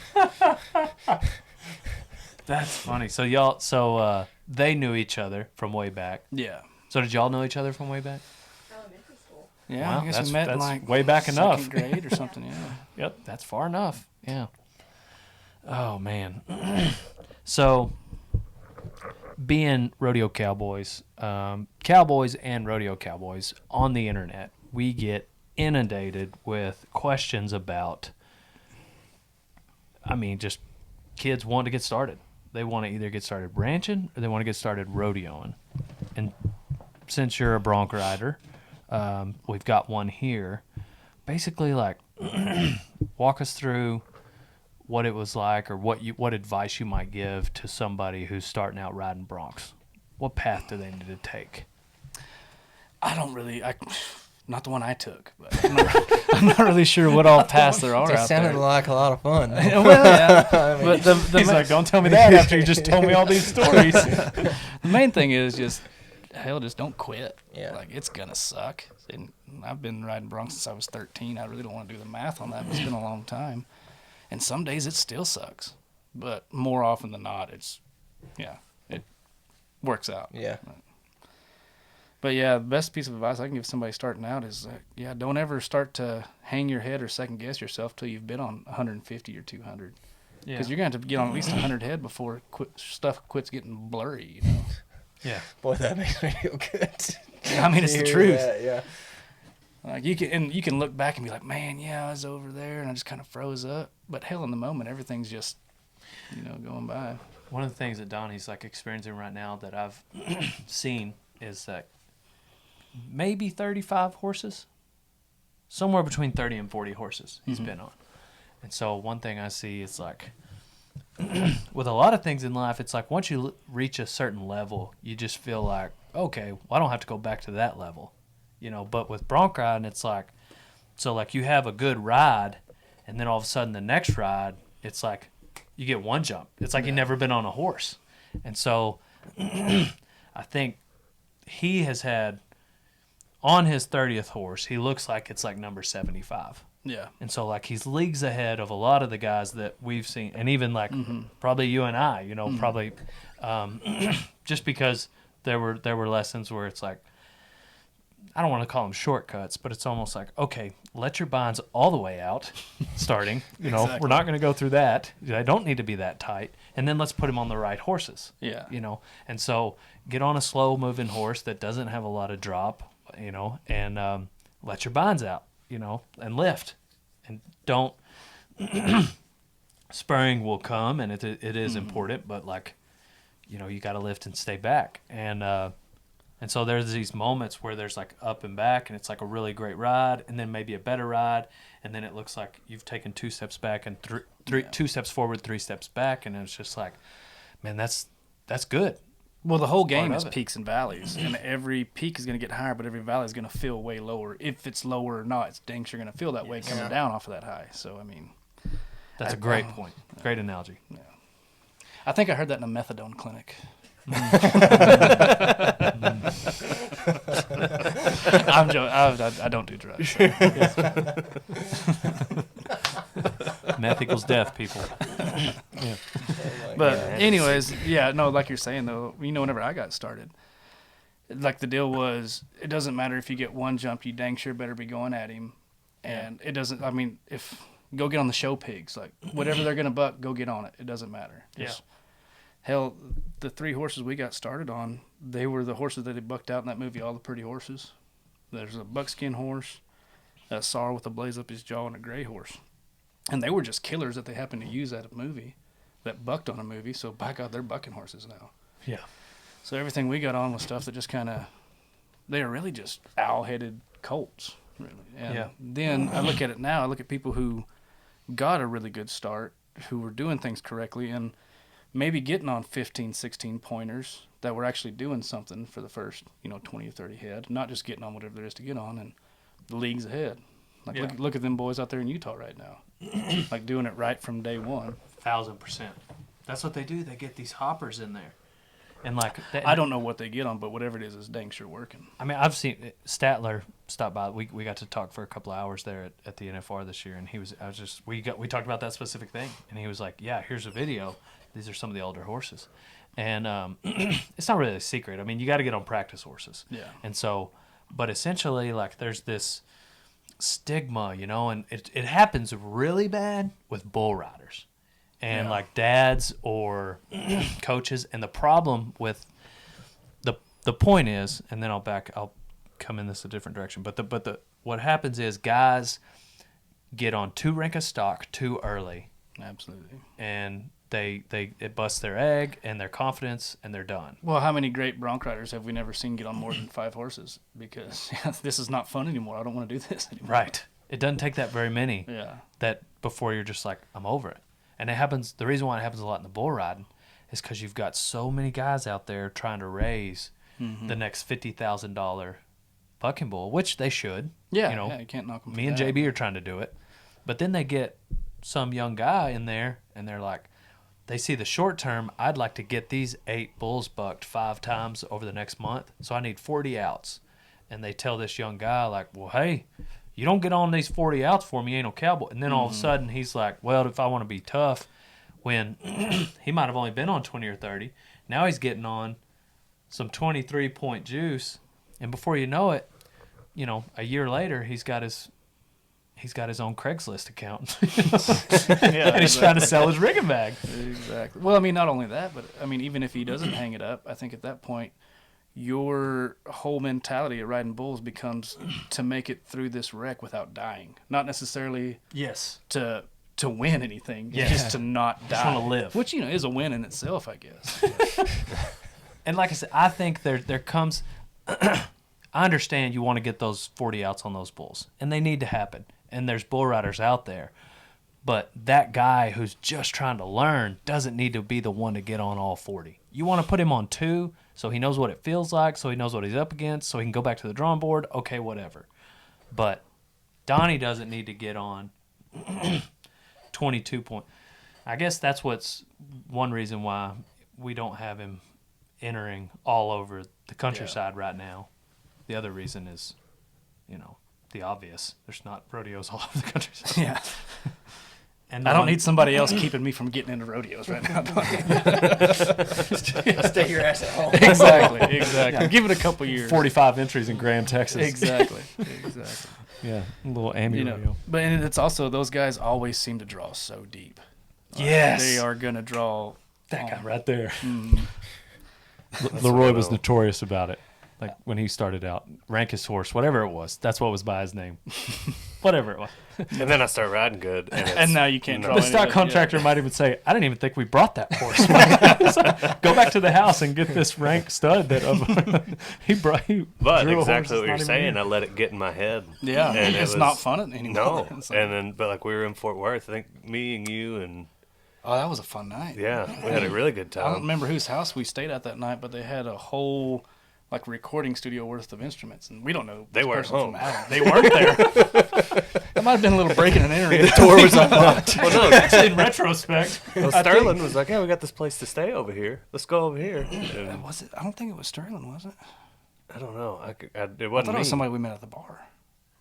That's funny. So they knew each other from way back. Yeah. So did y'all know each other from way back? Elementary school. Yeah, Wow, I guess that's- we met in that's like way back enough. second grade or something. Yeah. Yep, that's far enough. Yeah. Oh man. So being rodeo cowboys, cowboys and rodeo cowboys on the internet, we get inundated with questions about, just kids want to get started. They want to either get started ranching or they want to get started rodeoing. And since you're a bronc rider, We've got one here. Basically, like, walk us through what it was like, or what advice you might give to somebody who's starting out riding broncs. What path do they need to take? Not the one I took, but I'm not really sure what all paths there are It out sounded there. like a lot of fun. Well, yeah. But he's like, don't tell me that after you just told me all these stories. The main thing is just don't quit. Yeah. Like, it's gonna suck. And I've been riding broncs since I was 13. I really don't want to do the math on that, but it's been a long time. And some days it still sucks, but more often than not, it works out. Yeah. But yeah, the best piece of advice I can give somebody starting out is, don't ever start to hang your head or second guess yourself till you've been on 150 or 200. Because you're going to have to get on at least 100 head before stuff quits getting blurry, you know? Yeah. Boy, that makes me feel good. I mean, it's the truth. Yeah. Like, you can look back and be like, man, yeah, I was over there and I just kind of froze up. But hell, in the moment, everything's just, going by. One of the things that Donnie's like experiencing right now that I've seen is that maybe 35 horses, somewhere between 30 and 40 horses he's been on. And so one thing I see is like, with a lot of things in life, it's like once you reach a certain level, you just feel like, okay, well, I don't have to go back to that level, But with bronc riding, it's like, so like you have a good ride, and then all of a sudden the next ride, it's like you get one jump. It's like you've never been on a horse. And so I think he has had, on his 30th horse, he looks like it's like number 75. Yeah. And so, like, he's leagues ahead of a lot of the guys that we've seen, and even, like, probably you and I, probably just because there were lessons where it's like, I don't want to call them shortcuts, but it's almost like, okay, let your binds all the way out starting. Exactly. We're not going to go through that. I don't need to be that tight. And then let's put him on the right horses. Yeah. And so get on a slow-moving horse that doesn't have a lot of drop, and let your binds out, and lift. And don't spurring will come, and it is important, but like, you got to lift and stay back. And so there's these moments where there's like up and back, and it's like a really great ride, and then maybe a better ride, and then it looks like you've taken 2 steps back and 2 steps forward, 3 steps back, and it's just like, man, that's good. Well, the whole game Part is of it. peaks and valleys, and every peak is going to get higher, but every valley is going to feel way lower. If it's lower or not, it's dang sure going to feel that way coming down off of that high. So, I mean, That's a great point. Great analogy. I think I heard that in a methadone clinic. I'm joking. I don't do drugs. Meth equals death, people. But anyways, like you're saying though, whenever I got started, like the deal was, it doesn't matter if you get one jump, you dang sure better be going at him. And it doesn't, I mean, go get on the show pigs, like whatever they're going to buck, go get on it. It doesn't matter. Hell, the 3 horses we got started on, they were the horses that they bucked out in that movie, All the Pretty Horses. There's a buckskin horse, a sorrel with a blaze up his jaw, and a gray horse. And they were just killers that they happened to use at a movie, that bucked on a movie, so by God, they're bucking horses now. Yeah. So everything we got on was stuff that just kind of, they are really just owl-headed colts, really. And then I look at it now, I look at people who got a really good start, who were doing things correctly, and maybe getting on 15, 16 pointers that were actually doing something for the first, 20 or 30 head, not just getting on whatever there is to get on, and the league's ahead. Like, look at them boys out there in Utah right now, like doing it right from day one. 1,000%. That's what they do. They get these hoppers in there. And like, I don't know what they get on, but whatever it is dang sure working. I mean, I've seen Statler stop by. We got to talk for a couple of hours there at the NFR this year, and we talked about that specific thing, and he was like, "Yeah, here's a video. These are some of the older horses," and it's not really a secret. I mean, you got to get on practice horses. Yeah. And so, but essentially, like, there's this stigma, and it happens really bad with bull riders. And like dads or coaches, and the problem with the point is, and then I'll come in this a different direction. But what happens is guys get on too rank of stock too early. Absolutely. And it busts their egg and their confidence, and they're done. Well, how many great bronc riders have we never seen get on more than 5 horses? Because this is not fun anymore. I don't want to do this anymore. Right. It doesn't take that very many. Yeah. That before you're just like, I'm over it. And it happens. The reason why it happens a lot in the bull riding is because you've got so many guys out there trying to raise the next $50,000 bucking bull, which they should. Yeah. You know, you can't knock them. me and JB are trying to do it, but then they get some young guy in there, and they're like, they see the short term. I'd like to get these 8 bulls bucked 5 times over the next month, so I need 40 outs. And they tell this young guy, like, well, hey, you don't get on these 40 outs for me, you ain't no cowboy. And then all of a sudden he's like, well, if I want to be tough, when he might have only been on 20 or 30, now he's getting on some 23-point juice, and before you know it, you know, a year later he's got his own Craigslist account. And he's trying to sell his rigging bag. Exactly. Well, I mean, not only that, but I mean, even if he doesn't hang it up, I think at that point, your whole mentality of riding bulls becomes to make it through this wreck without dying. Not necessarily to win anything, just to not die. Just want to live. Which, you know, is a win in itself, I guess. And like I said, I think there comes I understand you want to get those 40 outs on those bulls, and they need to happen. And there's bull riders out there. But that guy who's just trying to learn doesn't need to be the one to get on all 40. You want to put him on 2 so he knows what it feels like, so he knows what he's up against, so he can go back to the drawing board. Okay, whatever. But Donnie doesn't need to get on 22 point. I guess that's what's one reason why we don't have him entering all over the countryside right now. The other reason is, you know, the obvious. There's not rodeos all over the countryside. Yeah. And I don't need somebody else keeping me from getting into rodeos right now. Stay your ass at home. Exactly. Give it a couple years. 45 entries in Graham, Texas. Exactly. Yeah, a little ambi You know, but and it's also those guys always seem to draw so deep. Yes. They are going to draw. That guy right there. Mm, Leroy was notorious about it. Like when he started out, Rankus horse, whatever it was. That's what was by his name. Whatever it was. And then I start riding good. and now you can't draw The any stock of it, contractor might even say, I didn't even think we brought that horse. So go back to the house and get this rank stud that he brought. But drew a exactly horse what you're that's not saying, even I let it get in my head. Yeah, And it's not fun anymore. No. And then, but like we were in Fort Worth, I think me and you and Oh, that was a fun night. yeah, we had a really good I don't time. remember whose house we stayed at that night, but they had a whole like recording studio worth of instruments, and we don't know. They this weren't person home. from Adam. They weren't there. That might have been a little breaking and entering. The door was unlocked. Well, no, Actually, in retrospect, Sterling was like, "Yeah, we got this place to stay over here. Let's go over here." And Was it? I don't think it was Sterling, was it? I don't know. It I wasn't thought it me. was somebody we met at the bar.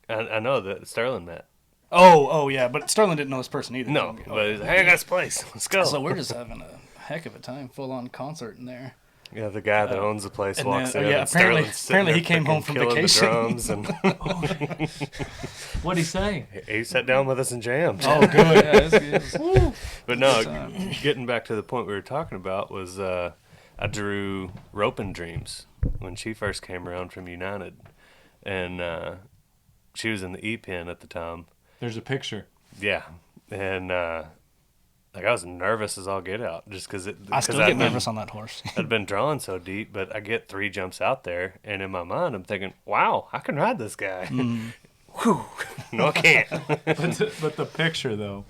I know that Sterling met. Oh, yeah, but Sterling didn't know this person either. No, but he's like, hey, I got this place. Let's go. So we're just having a heck of a time, full-on concert in there. Yeah, the guy that owns the place and walks then- in. yeah, and apparently- Sterling's sitting apparently he there came home freaking from killing vacation. The drums and what'd he say? he sat down with us and jammed. Oh, good. Yeah, it's But good no, time. getting back to the point we were talking about was I drew Roping Dreams when she first came around from United, and she was in the E-Pen at the time. There's a picture. Yeah, and like I was nervous as all get out just because I still get nervous on that horse. I'd been drawing so deep, but I get 3 jumps out there, and in my mind I'm thinking, "Wow, I can ride this guy." Whew. No, I can't. But the picture, though.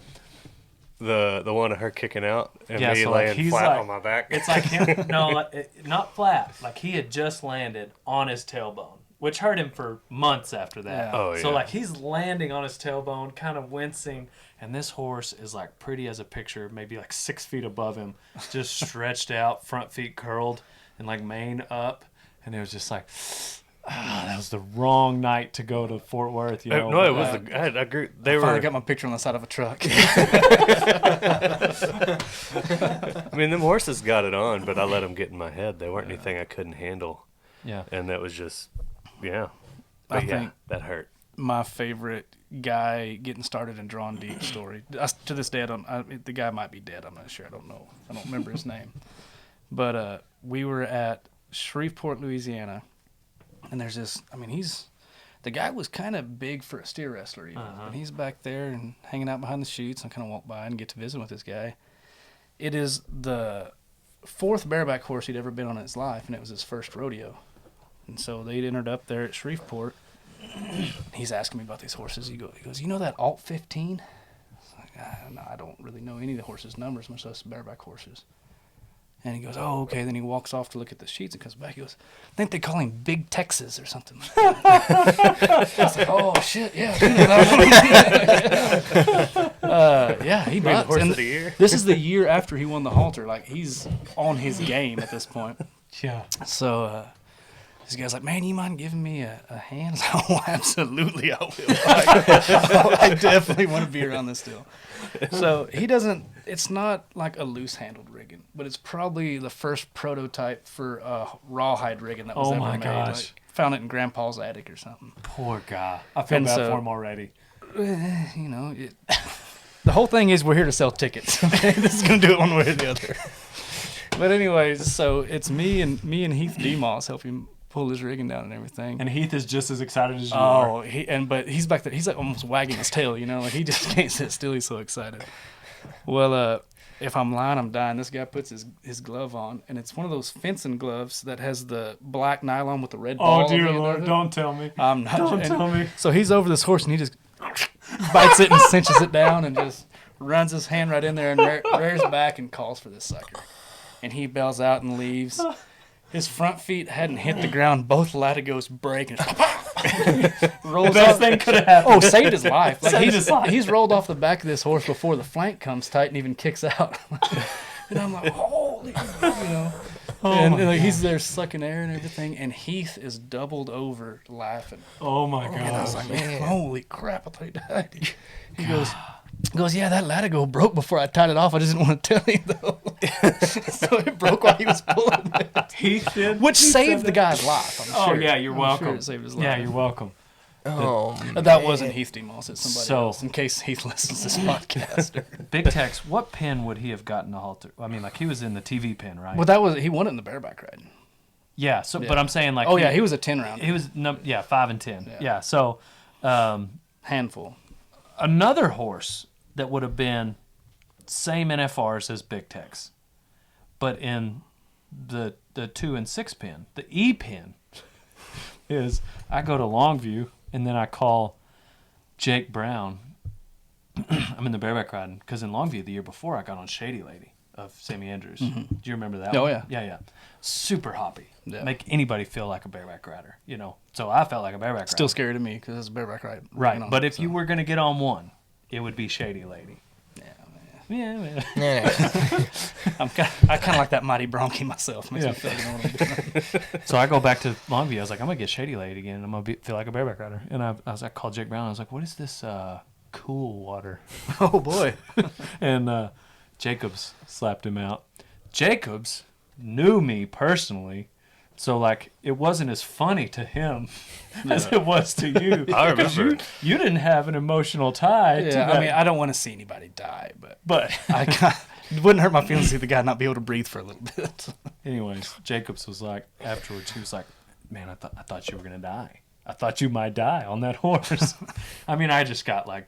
The one of her kicking out and Yeah, me so, like, laying he's flat like- on my back. It's like him. No, not flat. Like he had just landed on his tailbone, which hurt him for months after that. Yeah. Oh, So yeah. like he's landing on his tailbone, kind of wincing, and this horse is like pretty as a picture, maybe like 6 feet above him, just stretched out, front feet curled, and like mane up, and it was just like. That was the wrong night to go to Fort Worth, you know. No, it was. I agree. They I finally were. got my picture on the side of a truck. I mean, them horses got it on, but I let them get in my head. They weren't anything I couldn't handle, Yeah. and that was just, yeah. But I yeah, think- that hurt. My favorite guy getting started and drawn deep story. To this day, the guy might be dead. I'm not sure. I don't know. I don't remember his name. But we were at Shreveport, Louisiana, and there's this. I mean, the guy was kind of big for a steer wrestler, even. And he's back there and hanging out behind the chutes. I kind of walk by and get to visit with this guy, it is the 4th bareback horse he'd ever been on in his life, and it was his first rodeo. And so they'd entered up there at Shreveport. He's asking me about these horses. He goes, you know that Alt 15? No, I don't really know any of the horses' numbers, much less bareback horses. And he goes, oh, okay. Then he walks off to look at the sheets and comes back. He goes, I think they call him Big Texas or something like that. I was like, oh, shit, yeah. Yeah, he Being bucks. horse And of the year. this is the year after he won the halter. Like, he's on his game at this point. Yeah. So this guy's like, man, you mind giving me a hand? I was like, oh, absolutely, I will. Like, I definitely want to be around this deal. So he doesn't, it's not like a loose-handled rigging, but it's probably the first prototype for rawhide rigging that was Oh ever my made. gosh. Like, found it in Grandpa's attic or something. Poor guy. I feel And bad so- for him already. You know, the whole thing is we're here to sell tickets. Okay? This is going to do it one way or the other. But anyways, so it's me and Heath DeMoss help him pull his rigging down and everything. And Heath is just as excited as you are. Oh, but he's back there. He's like almost wagging his tail, you know, like he just can't sit still. He's so excited. Well, if I'm lying, I'm dying. This guy puts his glove on, and it's one of those fencing gloves that has the black nylon with the red ball. Oh, dear on the end Lord, of it. don't tell me. I'm not. Don't and tell me. So he's over this horse, and he just bites it and cinches it down, and just runs his hand right in there and rears back and calls for this sucker. And he bails out and leaves. His front feet hadn't hit the ground. Both latigos break and rolls The best off. thing could have happened. Oh, saved his life. Like Saved his life. He's rolled off the back of this horse before the flank comes tight and even kicks out. And I'm like, holy, you know. And like, he's there sucking air and everything, and Heath is doubled over laughing. Oh, my And I was gosh. like, man, holy crap, I thought he died. He goes, yeah, that latigo broke before I tied it off. I just didn't want to tell you, though. So it broke while he was pulling it. Heath did? Which He saved said the that? guy's life, I'm Oh, sure. yeah, you're I'm welcome. Sure it saved his life. Yeah, you're welcome. Oh, That wasn't Heath DeMoss. It's somebody So- else, in case Heath listens to this podcast. Big Tex, what pin would he have gotten to halter? I mean, like, he was in the TV pin, right? Well, he won it in the bareback ride. Yeah, so, Yeah. but I'm saying, like... Oh, yeah, he was a 10 round. He was, 5 and 10. Yeah. Yeah, so... Handful. Another horse that would have been same NFRs as Big Tex, but in the 2 and 6 pin, the E pin, is I go to Longview and then I call Jake Brown. I'm in the bareback riding because in Longview the year before I got on Shady Lady of Sammy Andrews. Do you remember that? Oh, one? yeah. Yeah. Super hoppy. Yeah. Make anybody feel like a bareback rider, you know. So I felt like a bareback rider. Still scary to me because it's a bareback ride. Right, on but it, if so. you were going to get on one, it would be Shady Lady. Yeah, man. yeah. I kind of like that mighty bronchi myself. Makes Yeah. me feel like I know what I'm doing. So I go back to Longview. I was like, I'm going to get Shady Lady again. I'm going to feel like a bareback rider. And I called Jake Brown. I was like, what is this cool water? Oh, boy. And Jacobs slapped him out. Jacobs knew me personally. So, like, it wasn't as funny to him as it was to you. I 'Cause remember. You didn't have an emotional tie to Yeah, that. I mean, I don't want to see anybody die, but but it wouldn't hurt my feelings to see the guy not be able to breathe for a little bit. anyways, Jacobs was like, afterwards, he was like, man, I thought you were going to die. I thought you might die on that horse. I mean, I just got like,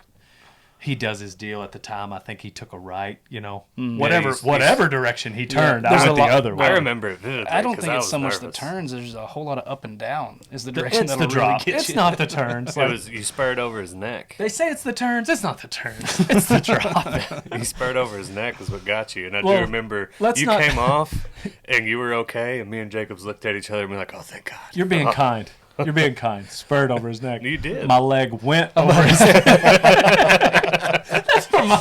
he does his deal at the time. I think he took a right, you know, Yeah, whatever direction he turned, there's I went a the lot- other way. I remember it vividly. I don't 'cause think it's was so much the nervous. turns. There's a whole lot of up and down is the direction It's that'll the really drop. get It's you. not the turns. It was you spurred over his neck. They say it's the turns. It's not the turns. It's the drop. You spurred over his neck is what got you. And I Well, do remember let's you not- came off and you were okay. And me and Jacobs looked at each other and we were like, oh, thank God. You're being kind. You're being kind. Spurred over his neck. You did. My leg went over his neck. That's for my.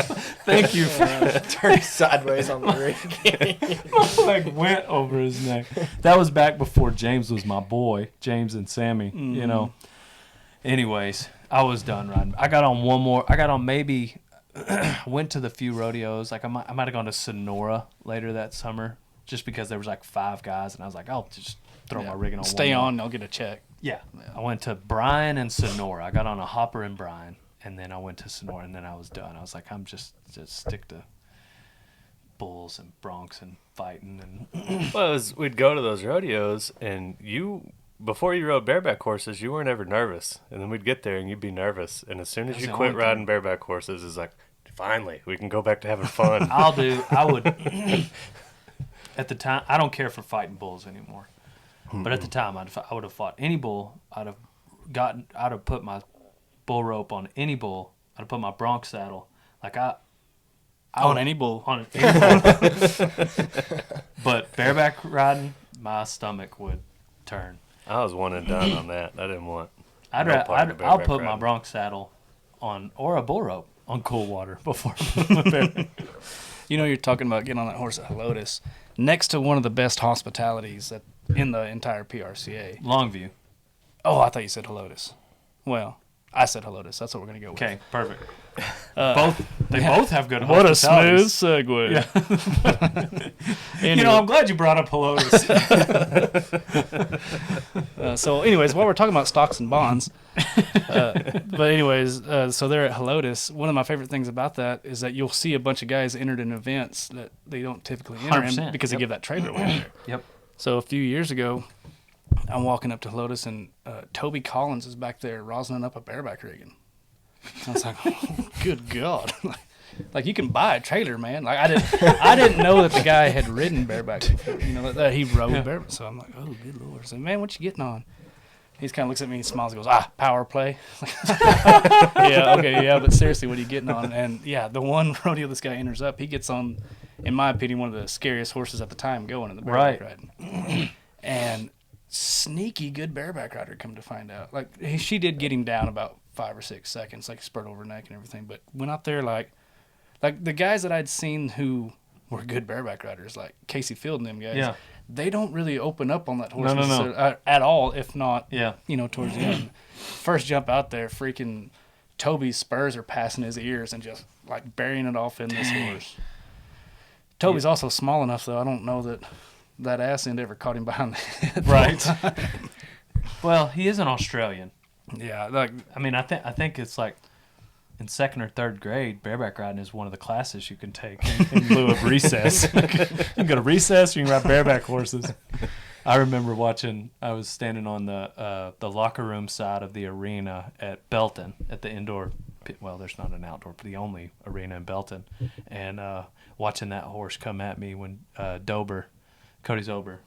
Thank you for Turning sideways on the rig. my leg went over his neck. That was back before James was my boy. James and Sammy. You know. Anyways, I was done riding. I got on one more. I got on maybe. Went to the few rodeos. Like I might have gone to Sonora later that summer, just because there was like 5 guys, and I was like, I'll just throw my rigging on. Stay one more. on, and I'll get a check. Yeah. I went to Bryan and Sonora. I got on a hopper in Bryan, and then I went to Sonora, and then I was done. I was like, I'm just stick to bulls and broncs and fighting. And Well, we'd go to those rodeos and you, before you rode bareback horses, you weren't ever nervous. And then we'd get there and you'd be nervous. And as soon as That's you the quit only riding thing. bareback horses, it's like, finally, we can go back to having fun. I would, at the time, I don't care for fighting bulls anymore. But at the time, I would have fought any bull. I'd have put my bull rope on any bull. I'd have put my bronc saddle. Like On any bull. On any bull. But bareback riding, my stomach would turn. I was one and done on that. I didn't want. I'll bareback put my riding. bronc saddle on, or a bull rope on cool water before. You know, you're talking about getting on that horse at Helotes, next to one of the best hospitalities in the entire PRCA. Longview. Oh, I thought you said Helotes. Well, I said Helotes. That's what we're going to go with. Okay, perfect. They both have good What a smooth hospitalities. segue. Yeah. You know, I'm glad you brought up Helotes. So anyways, while we're talking about stocks and bonds, so they're at Helotes. One of my favorite things about that is that you'll see a bunch of guys entered in events that they don't typically enter in 100%, because they give that trailer away there. Yep. So a few years ago, I'm walking up to Helotes and Toby Collins is back there rosining up a bareback rigging. I was like, oh, good God. Like you can buy a trailer, man. Like I didn't know that the guy had ridden bareback before, you know, that he rode bareback. So I'm like, oh, good Lord. I said, man, what you getting on? He just kind of looks at me and smiles and goes, power play. Yeah, okay, yeah, but seriously, what are you getting on? And yeah, the one rodeo this guy enters up, he gets on, in my opinion, one of the scariest horses at the time going in the bareback riding. And sneaky good bareback rider, come to find out. Like she did get him down about 5 or 6 seconds, like spurt over neck and everything, but went out there like the guys that I'd seen who were good bareback riders, like Casey Field and them guys, they don't really open up on that horse at all, if not, you know, towards the end. First jump out there, freaking Toby's spurs are passing his ears and just like burying it off in this horse. Toby's also small enough, though. I don't know that ass end ever caught him behind the head. Right. Well, he is an Australian. Yeah, like I mean, I think it's like in 2nd or 3rd grade, bareback riding is one of the classes you can take in lieu of recess. You can go to recess, you can ride bareback horses. I remember I was standing on the locker room side of the arena at Belton, at the indoor, well, there's not an outdoor, but the only arena in Belton, and watching that horse come at me when Cody Zober,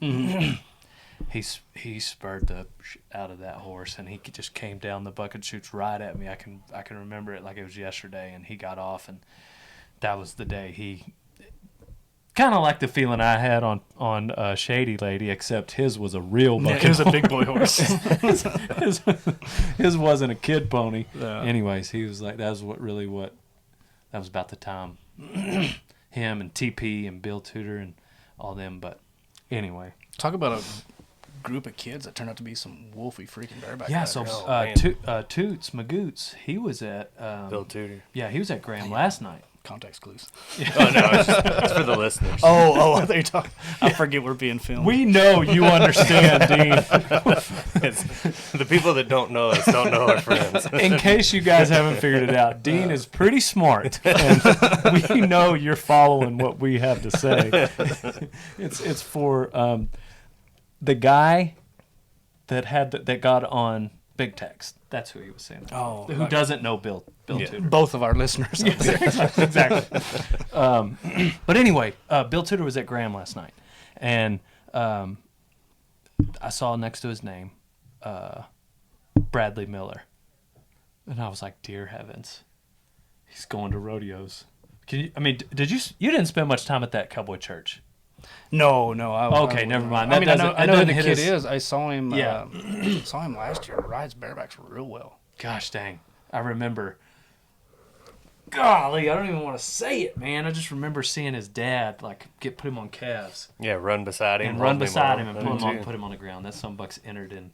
he spurred the out of that horse, and he just came down the bucket chutes right at me. I can remember it like it was yesterday, and he got off, and that was the day he kind of like the feeling I had on Shady Lady, except his was a real bucket. It was a big boy horse. his wasn't a kid pony. Yeah. Anyways, he was like, that was about the time. Him and TP and Bill Tudor and all them, but anyway. Talk about a group of kids that turned out to be some wolfy freaking bareback Yeah, riders. so Toots Magoots, he was at Bill Tudor. Yeah, he was at Graham last night. Context clues. Oh no, it's for the listeners. Oh, I thought you were talking. I forget we're being filmed. We know you understand, Dean. It's, the people that don't know us don't know our friends. In case you guys haven't figured it out, Dean is pretty smart, and we know you're following what we have to say. It's for the guy that got on Big Text. That's who he was saying. Oh, who doesn't know Bill Tudor? Both of our listeners. Exactly. But anyway, Bill Tudor was at Graham last night, and I saw next to his name Bradley Miller, and I was like, dear heavens, he's going to rodeos. Did you didn't spend much time at that cowboy church? No. Okay, never mind. I know who the kid his... is. I saw him. Yeah. Saw him last year. Rides barebacks real well. Gosh dang, I remember. Golly, I don't even want to say it, man. I just remember seeing his dad put him on calves. Yeah, run beside him. And run beside him and put him on the ground. That some bucks entered in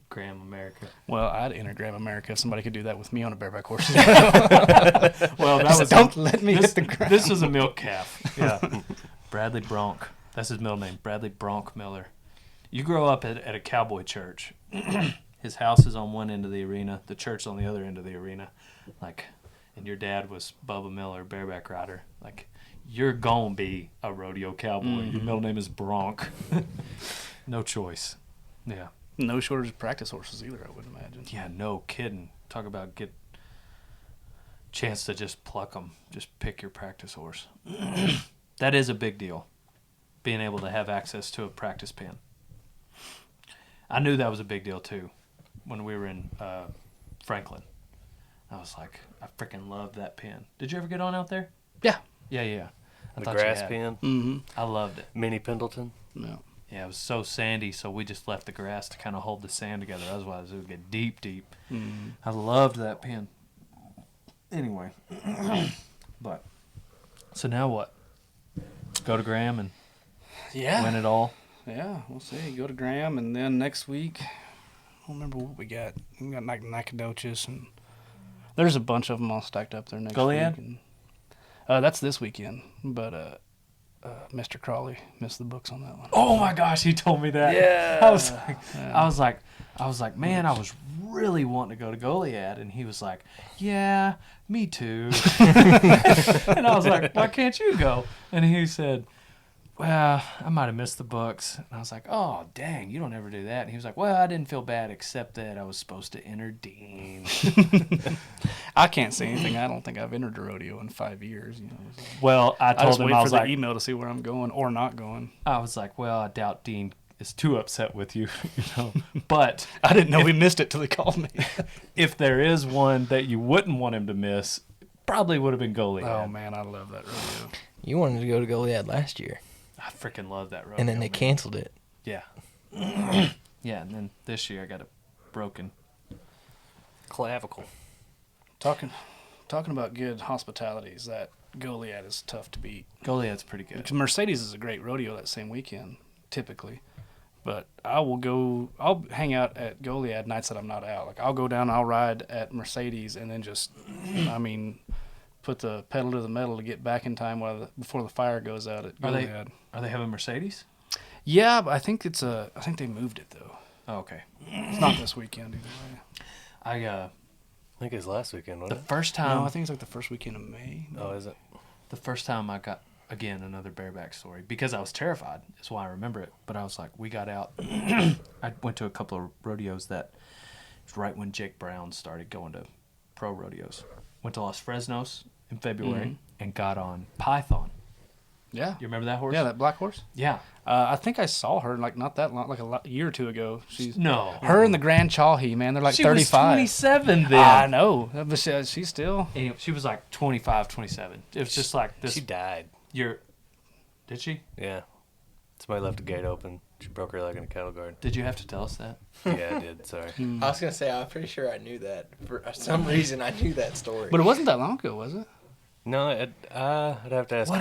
Graham America. Well, I'd enter Graham America if somebody could do that with me on a bareback horse. Well, that was don't let me hit the ground. This was a milk calf. Yeah, Bradley Bronc. That's his middle name, Bradley Bronc Miller. You grow up at a cowboy church. His house is on one end of the arena. The church on the other end of the arena. And your dad was Bubba Miller, bareback rider. You're gonna be a rodeo cowboy. Mm-hmm. Your middle name is Bronc. No choice. Yeah. No shortage of practice horses either, I would imagine. Yeah, no kidding. Talk about chance to just pluck them, just pick your practice horse. That is a big deal, being able to have access to a practice pen. I knew that was a big deal too when we were in Franklin. I was like, I freaking love that pen. Did you ever get on out there? Yeah. Yeah. I The thought grass you had. pen, Mm-hmm. I loved it. Mini Pendleton. No. Yeah, it was so sandy, so we just left the grass to kind of hold the sand together. Otherwise, it would get deep. Mm-hmm. I loved that pen. Anyway, but so now what? Go to Graham and Yeah. win it all. Yeah, we'll see. Go to Graham, and then next week, I don't remember what we got. We got like Nacogdoches, and there's a bunch of them all stacked up there next Goliad? week. And, that's this weekend, but Mr. Crawley missed the books on that one. Oh my gosh, he told me that. Yeah. I was like, man, I was really wanting to go to Goliad, and he was like, yeah, me too. And I was like, why can't you go? And he said, well, I might have missed the books. And I was like, oh, dang, you don't ever do that. And he was like, well, I didn't feel bad except that I was supposed to enter Dean. I can't say anything. I don't think I've entered a rodeo in 5 years. You know, Well, I I told just him, wait I for was the like, email to see where I'm going or not going. I was like, well, I doubt Dean is too upset with you, you know. But I didn't know we missed it till he called me. if there is one that you wouldn't want him to miss, probably would have been Goliad. Oh man, I love that rodeo. You wanted to go to Goliad last year, I freaking love that rodeo. and then they man. canceled it. Yeah. Yeah, and then this year I got it broken. Clavicle. Talking about good hospitalities, that Goliad is tough to beat. Goliad's pretty good. Because Mercedes is a great rodeo that same weekend, typically. But I'll hang out at Goliad nights that I'm not out. Like I'll go down, I'll ride at Mercedes, and then just, put the pedal to the metal to get back in time before the fire goes out at Goliad. Are they having Mercedes? Yeah, but I think they moved it though. Oh, okay. It's not this weekend either way. I think it was last weekend, the wasn't it? first time No, I think it's like the first weekend of May. Oh, is it? the first time I got, again, another bareback story, because I was terrified is why I remember it. But I was like, we got out. I went to a couple of rodeos that was right when Jake Brown started going to pro rodeos. Went to Los Fresnos in February and got on Python. Yeah. You remember that horse? Yeah, that black horse. Yeah. I think I saw her like not that long, like a year or two ago. She's No. her and the Grand Chahi, man. They're like She 35. was 27 then. I know, but she's still. Anyway, she was like 25, 27. It was just like this. She died. Did she? Yeah. Somebody left the gate open. She broke her leg in a cattle guard. Did you have to tell us that? Yeah, I did. Sorry. I was gonna say I'm pretty sure I knew that. For some reason, I knew that story. But it wasn't that long ago, was it? No, I'd have to ask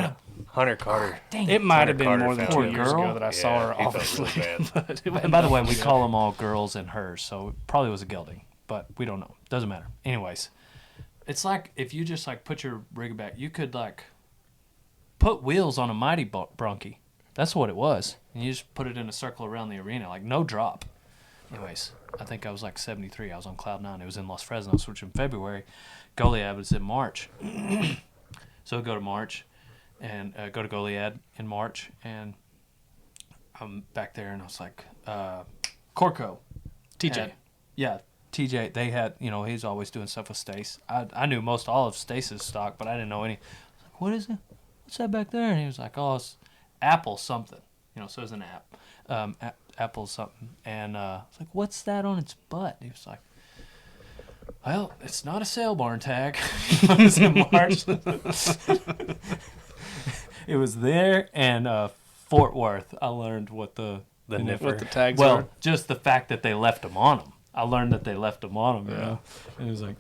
Hunter Carter. It might have been Carter more than found 2 it. years Girl? ago that I saw her. He felt Obviously, really bad. But it And by the way, we wasn't- call them all girls and hers, so it probably was a gelding, but we don't know. Doesn't matter. Anyways, it's like if you just like put your rig back, you could like put wheels on a mighty bronchi. That's what it was. And you just put it in a circle around the arena, like no drop. Anyways, I think I was like 73. I was on cloud 9. It was in Los Fresnos, which in February. Goliad was in March. So go to March and go to Goliad in March, and I'm back there, and I was like, Corco. TJ. Yeah, TJ. They had, he's always doing stuff with Stace. I knew most all of Stace's stock, but I didn't know any. I was like, what is it? What's that back there? And he was like, oh, it's Apple something. So it's an app. Apple something. And I was like, what's that on its butt? He was like, well, it's not a sale barn tag. It was in March. It was there, and Fort Worth. I learned what the niffer. What the tags well, are. just the fact that they left them on them. I learned that they left them on them. Yeah. And it was like,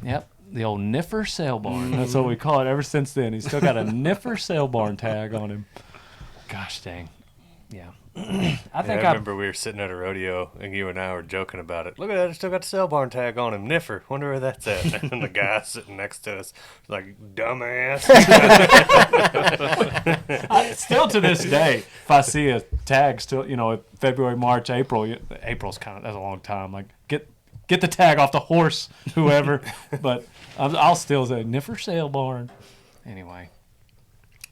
yep, the old Niffer sale barn. That's what we call it ever since then. He's still got a Niffer sale barn tag on him. Gosh dang. Yeah. I think I remember we were sitting at a rodeo and you and I were joking about it. Look at that, it's still got the sale barn tag on him. Niffer. Wonder where that's at. And the guy sitting next to us was like, dumbass. still to this day, if I see a tag still, February, March, April, April's that's a long time. Like, get the tag off the horse, whoever. But I'll still say Niffer sale barn. Anyway,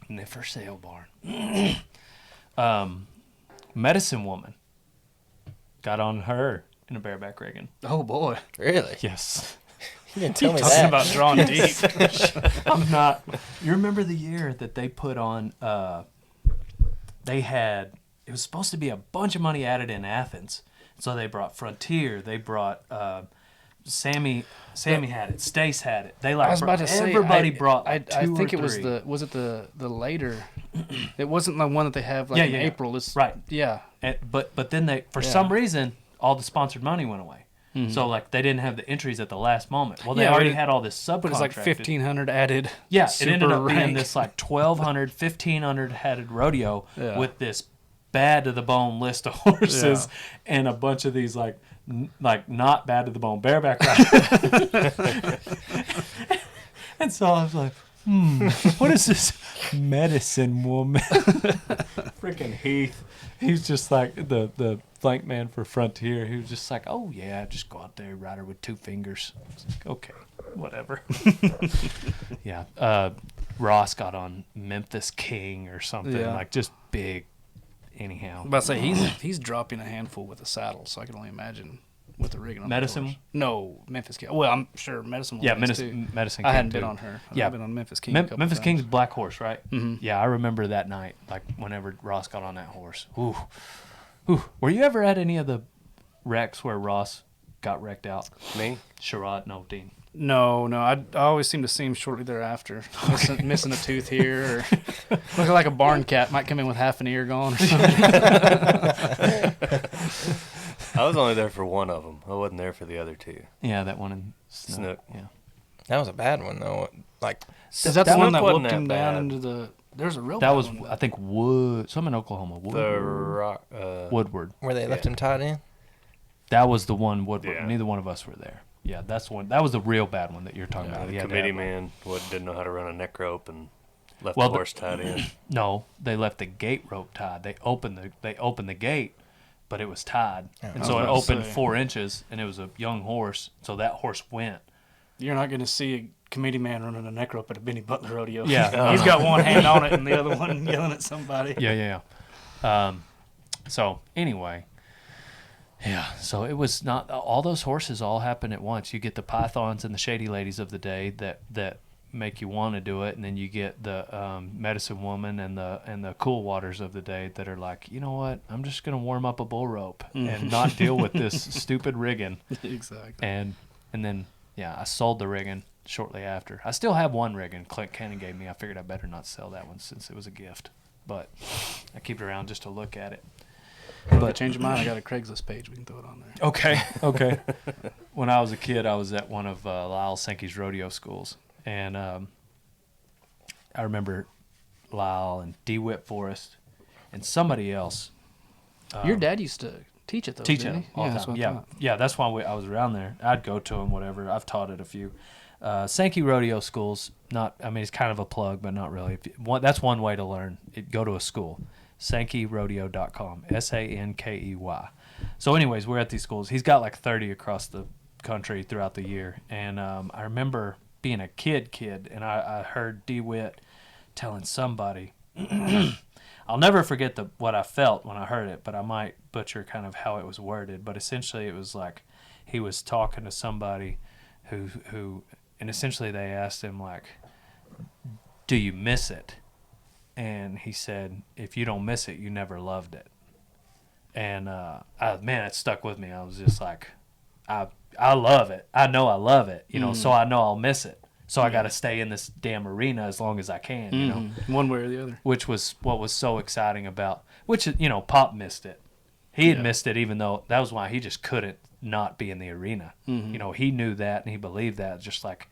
Niffer sale barn. Medicine Woman. Got on her in a bareback rigging. Oh boy. Really? Yes. You didn't tell me Talking that. about drawing deep. I'm not. You remember the year that they put on? They had. It was supposed to be a bunch of money added in Athens, so they brought Frontier. They brought Sammy. Sammy had it. Stace had it. They like. I was about to say everybody brought. I Like two think or it was three. was it the later? It wasn't the one that they have like in Yeah. April. It's Right. Yeah. But then they for Yeah. some reason all the sponsored money went away. So like they didn't have the entries at the last moment. Well, they Yeah, already but had all this subcontract. But it's like 1,500 added. Yeah, it super ended up being rank. this like 1,200, 1,500 headed rodeo Yeah. with this bad to the bone list of horses and a bunch of these like not bad to the bone bareback riders. And so I was like, what is this medicine woman? Freaking Heath. He's just like the flank man for Frontier. He was just like, oh yeah, just go out there, ride her with 2 fingers. I was like, okay, whatever. Yeah. Ross got on Memphis King or something, Yeah. like just big. Anyhow, I'm about to say he's dropping a handful with a saddle, so I can only imagine with the rigging on Medicine? the horse. No, Memphis King. Well, I'm sure Medicine. yeah, Medicine too. Medicine. I King hadn't too. been on her. Yeah. I've been on Memphis King. a couple Memphis times. King's black horse, right? Mhm. Yeah, I remember that night, like whenever Ross got on that horse. Ooh. Were you ever at any of the wrecks where Ross got wrecked out? Me? Sherrod, no, Dean. No. I always seem to see him shortly thereafter, missing a tooth here, or looking like a barn cat might come in with half an ear gone. Or something. I was only there for one of them. I wasn't there for the other 2. Yeah, that one in Snook. Snook. Yeah. That was a bad one though. Like Is that the one that wasn't whooped him that down bad. into the? There's a real. That bad was, one. I think, Wood. Some in Oklahoma. The Woodward. rock. Woodward. where they left him tied in. That was the one. Woodward. Yeah. Neither one of us were there. Yeah, that's the one. That was the real bad one that you're talking about. The He had to committee have, like- man didn't know how to run a neck rope and left Well, the horse tied in. No, they left the gate rope tied. They opened the gate, but it was tied, and so it I was about to opened say. 4 inches, and it was a young horse. So that horse went. You're not going to see a committee man running a neck rope at a Benny Butler rodeo. Yeah. He's got one hand on it and the other one yelling at somebody. Yeah. So anyway, yeah. So it was not all those horses all happen at once. You get the pythons and the shady ladies of the day that make you want to do it, and then you get the medicine woman and the cool waters of the day that are like, you know what, I'm just gonna warm up a bull rope and not deal with this stupid rigging. Exactly. And then I sold the rigging shortly after. I still have one rigging Clint Cannon gave me. I figured I better not sell that one since it was a gift, but I keep it around just to look at it. If I change your mind, I got a Craigslist page. We can throw it on there. Okay. When I was a kid, I was at one of Lyle Sankey's rodeo schools, and I remember Lyle and D. Whip Forrest and somebody else. Your dad used to teach it, though. Teaching didn't them he? all the that's time. what I Yeah, thought. yeah. That's why I was around there. I'd go to them, whatever. I've taught at a few. Sankey rodeo schools. It's kind of a plug, but not really. That's one way to learn. Go to a school. SankeyRodeo.com. SANKEY. So, anyways, we're at these schools. He's got like 30 across the country throughout the year, and I remember being a kid, and I heard DeWitt telling somebody. I'll never forget what I felt when I heard it, but I might butcher kind of how it was worded. But essentially, it was like he was talking to somebody who, and essentially they asked him like, "Do you miss it?" And he said, "If you don't miss it, you never loved it." And it stuck with me. I was just like, I love it. I know I love it, so I know I'll miss it. So I got to stay in this damn arena as long as I can, you know. One way or the other. Which was what was so exciting about, Pop missed it. He had missed it, even though that was why he just couldn't not be in the arena. He knew that and he believed that, just like,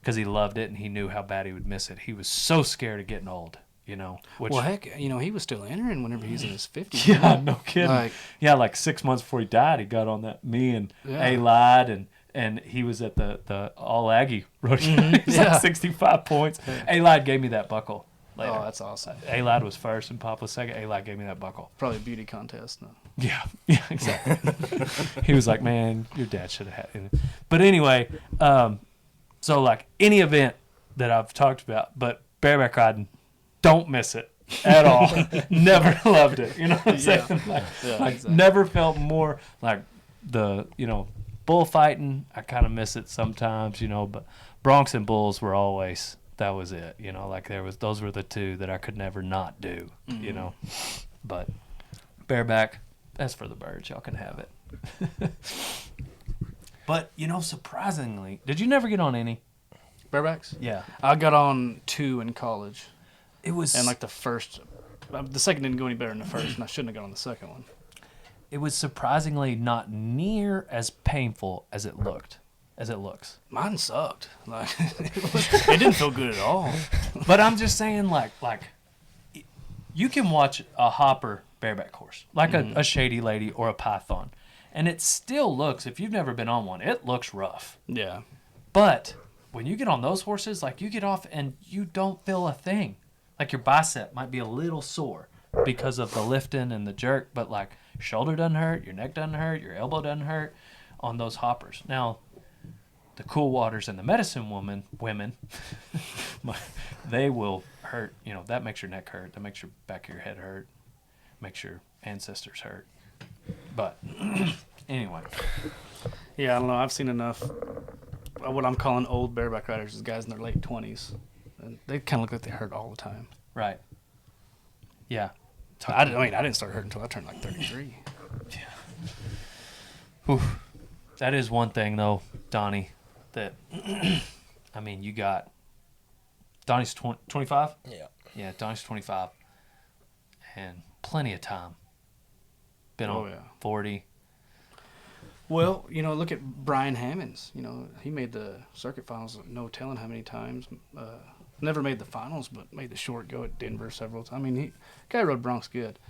because he loved it and he knew how bad he would miss it. He was so scared of getting old, Which, Well, heck, he was still entering whenever he was in his 50s. yeah, no kidding. Like- Like 6 months before he died, he got on that, me and Yeah. A-Lide, and he was at the All Aggie rodeo. He's Yeah. like 65 points. A-Lide gave me that buckle later. Oh, that's awesome. A-Lide was first and Pop was second. A-Lide gave me that buckle. Probably a beauty contest. No. Yeah, exactly. He was like, man, your dad should have had it. But anyway, so like any event that I've talked about, but bareback riding, don't miss it at all. Never loved it. You know what I'm saying? Like exactly. never felt more like Bullfighting, I kind of miss it sometimes, but broncs and bulls were always, that was it, like those were the two that I could never not do, but bareback, that's for the birds. Y'all can have it. But, surprisingly, did you never get on any? Barebacks? Yeah. I got on 2 in college. It was... And like the second didn't go any better than the first, and I shouldn't have got on the second one. It was surprisingly not near as painful as it looks. Mine sucked. Like it didn't feel good at all. But I'm just saying, like you can watch a hopper bareback horse, like a shady lady or a python, and it still looks, if you've never been on one, it looks rough. Yeah. But when you get on those horses, like you get off and you don't feel a thing. Like your bicep might be a little sore because of the lifting and the jerk, but like shoulder doesn't hurt, your neck doesn't hurt, your elbow doesn't hurt on those hoppers. Now, the cool waters and the medicine women, they will hurt. That makes your neck hurt. That makes your back of your head hurt. Makes your ancestors hurt. But anyway. Yeah, I don't know. I've seen enough. What I'm calling old bareback riders is guys in their late 20s. And they kind of look like they hurt all the time. Right. Yeah. I didn't start hurting until I turned like 33. Yeah. Whew. That is one thing, though, Donnie, that, you got... Donnie's 25? Yeah. Yeah, Donnie's 25. And plenty of time. Been on 40. Well, look at Brian Hammonds. He made the circuit finals no telling how many times. Never made the finals, but made the short go at Denver several times. Guy rode broncs good.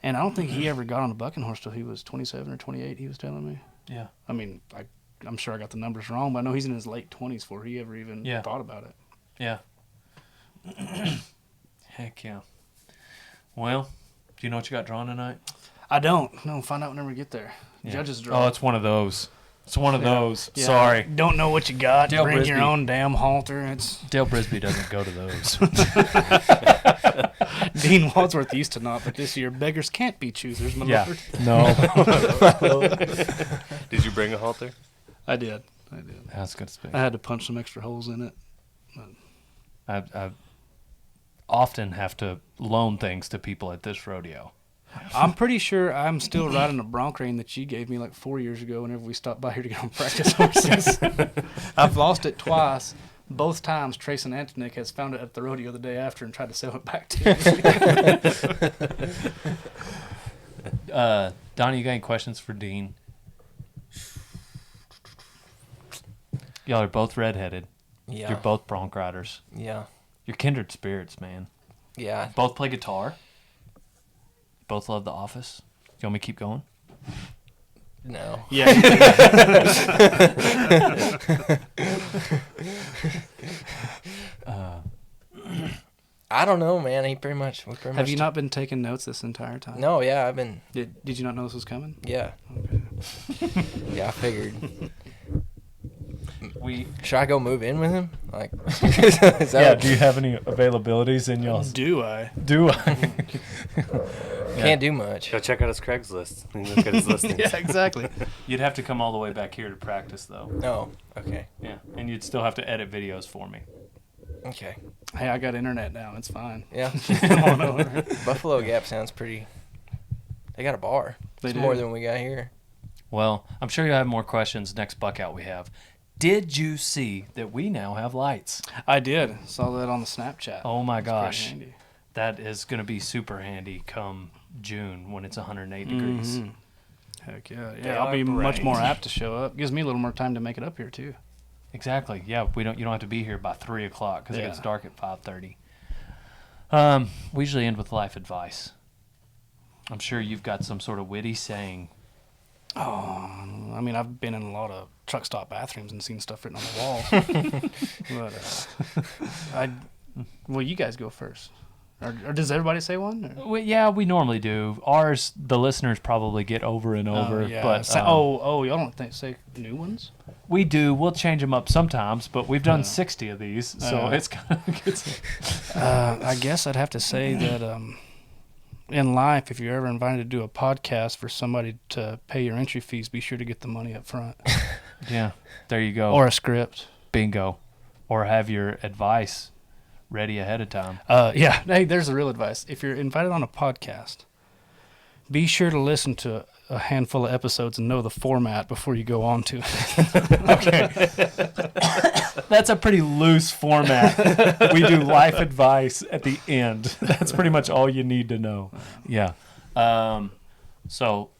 And I don't think he ever got on a bucking horse till he was 27 or 28, he was telling me. Yeah. I'm sure I got the numbers wrong, but I know he's in his late 20s before he ever even thought about it. Yeah. Heck yeah. Well, do you know what you got drawn tonight? I don't. No, find out whenever we get there. Yeah. Judges draw. Oh, it's one of those. It's one of those. Yeah. Sorry. Don't know what you got. Dale Bring Brisby. your own damn halter. Dale Brisby doesn't go to those. Dean Wadsworth used to not, but this year beggars can't be choosers, my lord. No. Did you bring a halter? I did. That's good to speak. I had to punch some extra holes in it. I often have to loan things to people at this rodeo. I'm pretty sure I'm still riding a bronc rein that you gave me like 4 years ago whenever we stopped by here to get on practice horses. I've lost it twice. Both times Trace and Antonick has found it at the rodeo the day after and tried to sell it back to me. Donnie, you got any questions for Dean? Y'all are both redheaded. Yeah. You're both bronc riders. Yeah. You're kindred spirits, man. Yeah. Both play guitar. Both love The Office. You want me to keep going? No. Yeah. I don't know, man. We pretty much. Have you not been taking notes this entire time? No, yeah, I've been. Did you not know this was coming? Yeah. Okay. Yeah, I figured. Should I go move in with him? Like, is that do you have any availabilities in y'all's? Do I? Do I? Can't do much. Go check out his Craigslist and look at his listings. Yeah, exactly. You'd have to come all the way back here to practice, though. Oh, okay. Yeah, and you'd still have to edit videos for me. Okay. Hey, I got internet now. It's fine. Yeah. Come on over. Buffalo Gap sounds pretty. They got a bar. They It's do. more than we got here. Well, I'm sure you'll have more questions next buck out we have. Did you see that we now have lights? I did. Saw that on the Snapchat. Oh my It's pretty gosh. handy. That is going to be super handy come June when it's 108 degrees. Mhm. Heck yeah. They Yeah, I'll be are much bright. more apt to show up. Gives me a little more time to make it up here too. Exactly. Yeah, you don't have to be here by 3 o'clock because it Yeah. gets dark at 5:30. We usually end with life advice. I'm sure you've got some sort of witty saying. Oh, I mean, I've been in a lot of truck stop bathrooms and seen stuff written on the wall. But well, you guys go first, or does everybody say one? Or? Well, we normally do. Ours, the listeners probably get over and over. yeah. But y'all don't say new ones? we do. We'll change them up sometimes, but we've done 60 of these, so it's kind of good. I guess I'd have to say that in life, if you're ever invited to do a podcast for somebody to pay your entry fees, be sure to get the money up front. Yeah, there you go. Or a script. Bingo. Or have your advice ready ahead of time. Yeah. Hey, there's the real advice. If you're invited on a podcast, be sure to listen to a handful of episodes and know the format before you go on to it. Okay. That's a pretty loose format. We do life advice at the end. That's pretty much all you need to know. Yeah. So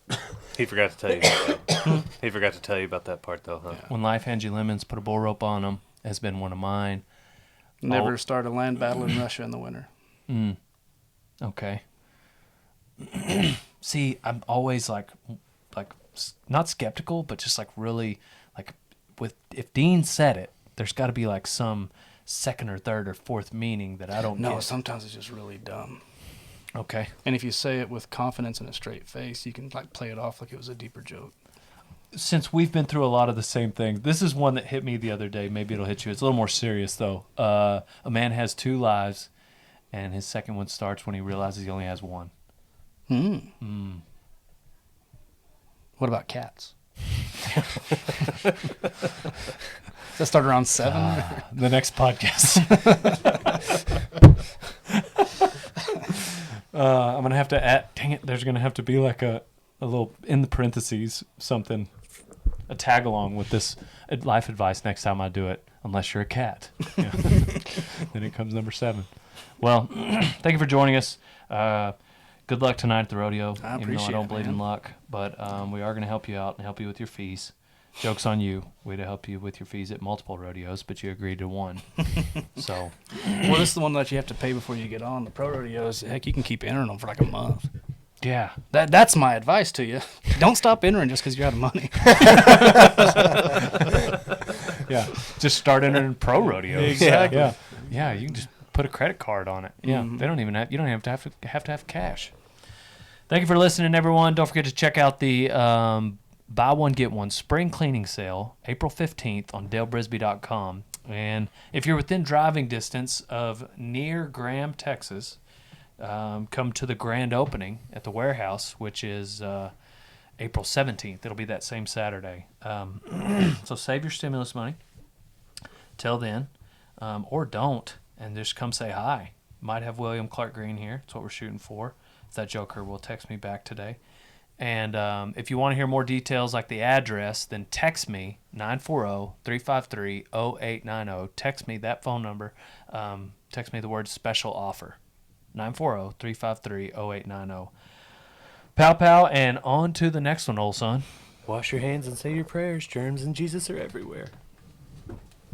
He forgot to tell you about that. He forgot to tell you about that part, though, huh? when life hands you lemons, put a bull rope on them has been one of mine. Never start a land battle in Russia in the winter. Okay. See, I'm always like not skeptical, but just like really like if Dean said it, there's got to be like some second or third or fourth meaning that I don't No, get. sometimes it's just really dumb. Okay. And if you say it with confidence and a straight face, you can like play it off like it was a deeper joke. Since we've been through a lot of the same things, this is one that hit me the other day. Maybe it'll hit you. It's a little more serious though. A man has 2 lives, and his second one starts when he realizes he only has one. What about cats? Does that start around 7? The next podcast. I'm gonna have to add. Dang it! There's gonna have to be like a little in the parentheses something, a tag along with this life advice next time I do it. Unless you're a cat, yeah. Then it comes number 7. Well, thank you for joining us. Good luck tonight at the rodeo. I even though I appreciate don't it, believe man. in luck, but we are going to help you out and help you with your fees. Joke's on you. We'd help you with your fees at multiple rodeos, but you agreed to one. So, Well, this is the one that you have to pay before you get on. The pro rodeos, heck, you can keep entering them for like a month. yeah. That's my advice to you. Don't stop entering just because you're out of money. Yeah. Just start entering pro rodeos. Exactly. Yeah. Yeah. You can just put a credit card on it. Yeah. They don't even have. You don't have to have cash. Thank you for listening, everyone. Don't forget to check out the buy one get one spring cleaning sale, April 15th on dalebrisby.com. And if you're within driving distance of near Graham, Texas, come to the grand opening at the warehouse, which is April 17th. It'll be that same Saturday. So save your stimulus money till then, or don't, and just come say hi. Might have William Clark Green here. That's what we're shooting for. If that joker will text me back today. And if you want to hear more details like the address, then text me, 940-353-0890. Text me that phone number. Text me the word special offer, 940-353-0890. Pow, pow, and on to the next one, old son. Wash your hands and say your prayers. Germs and Jesus are everywhere.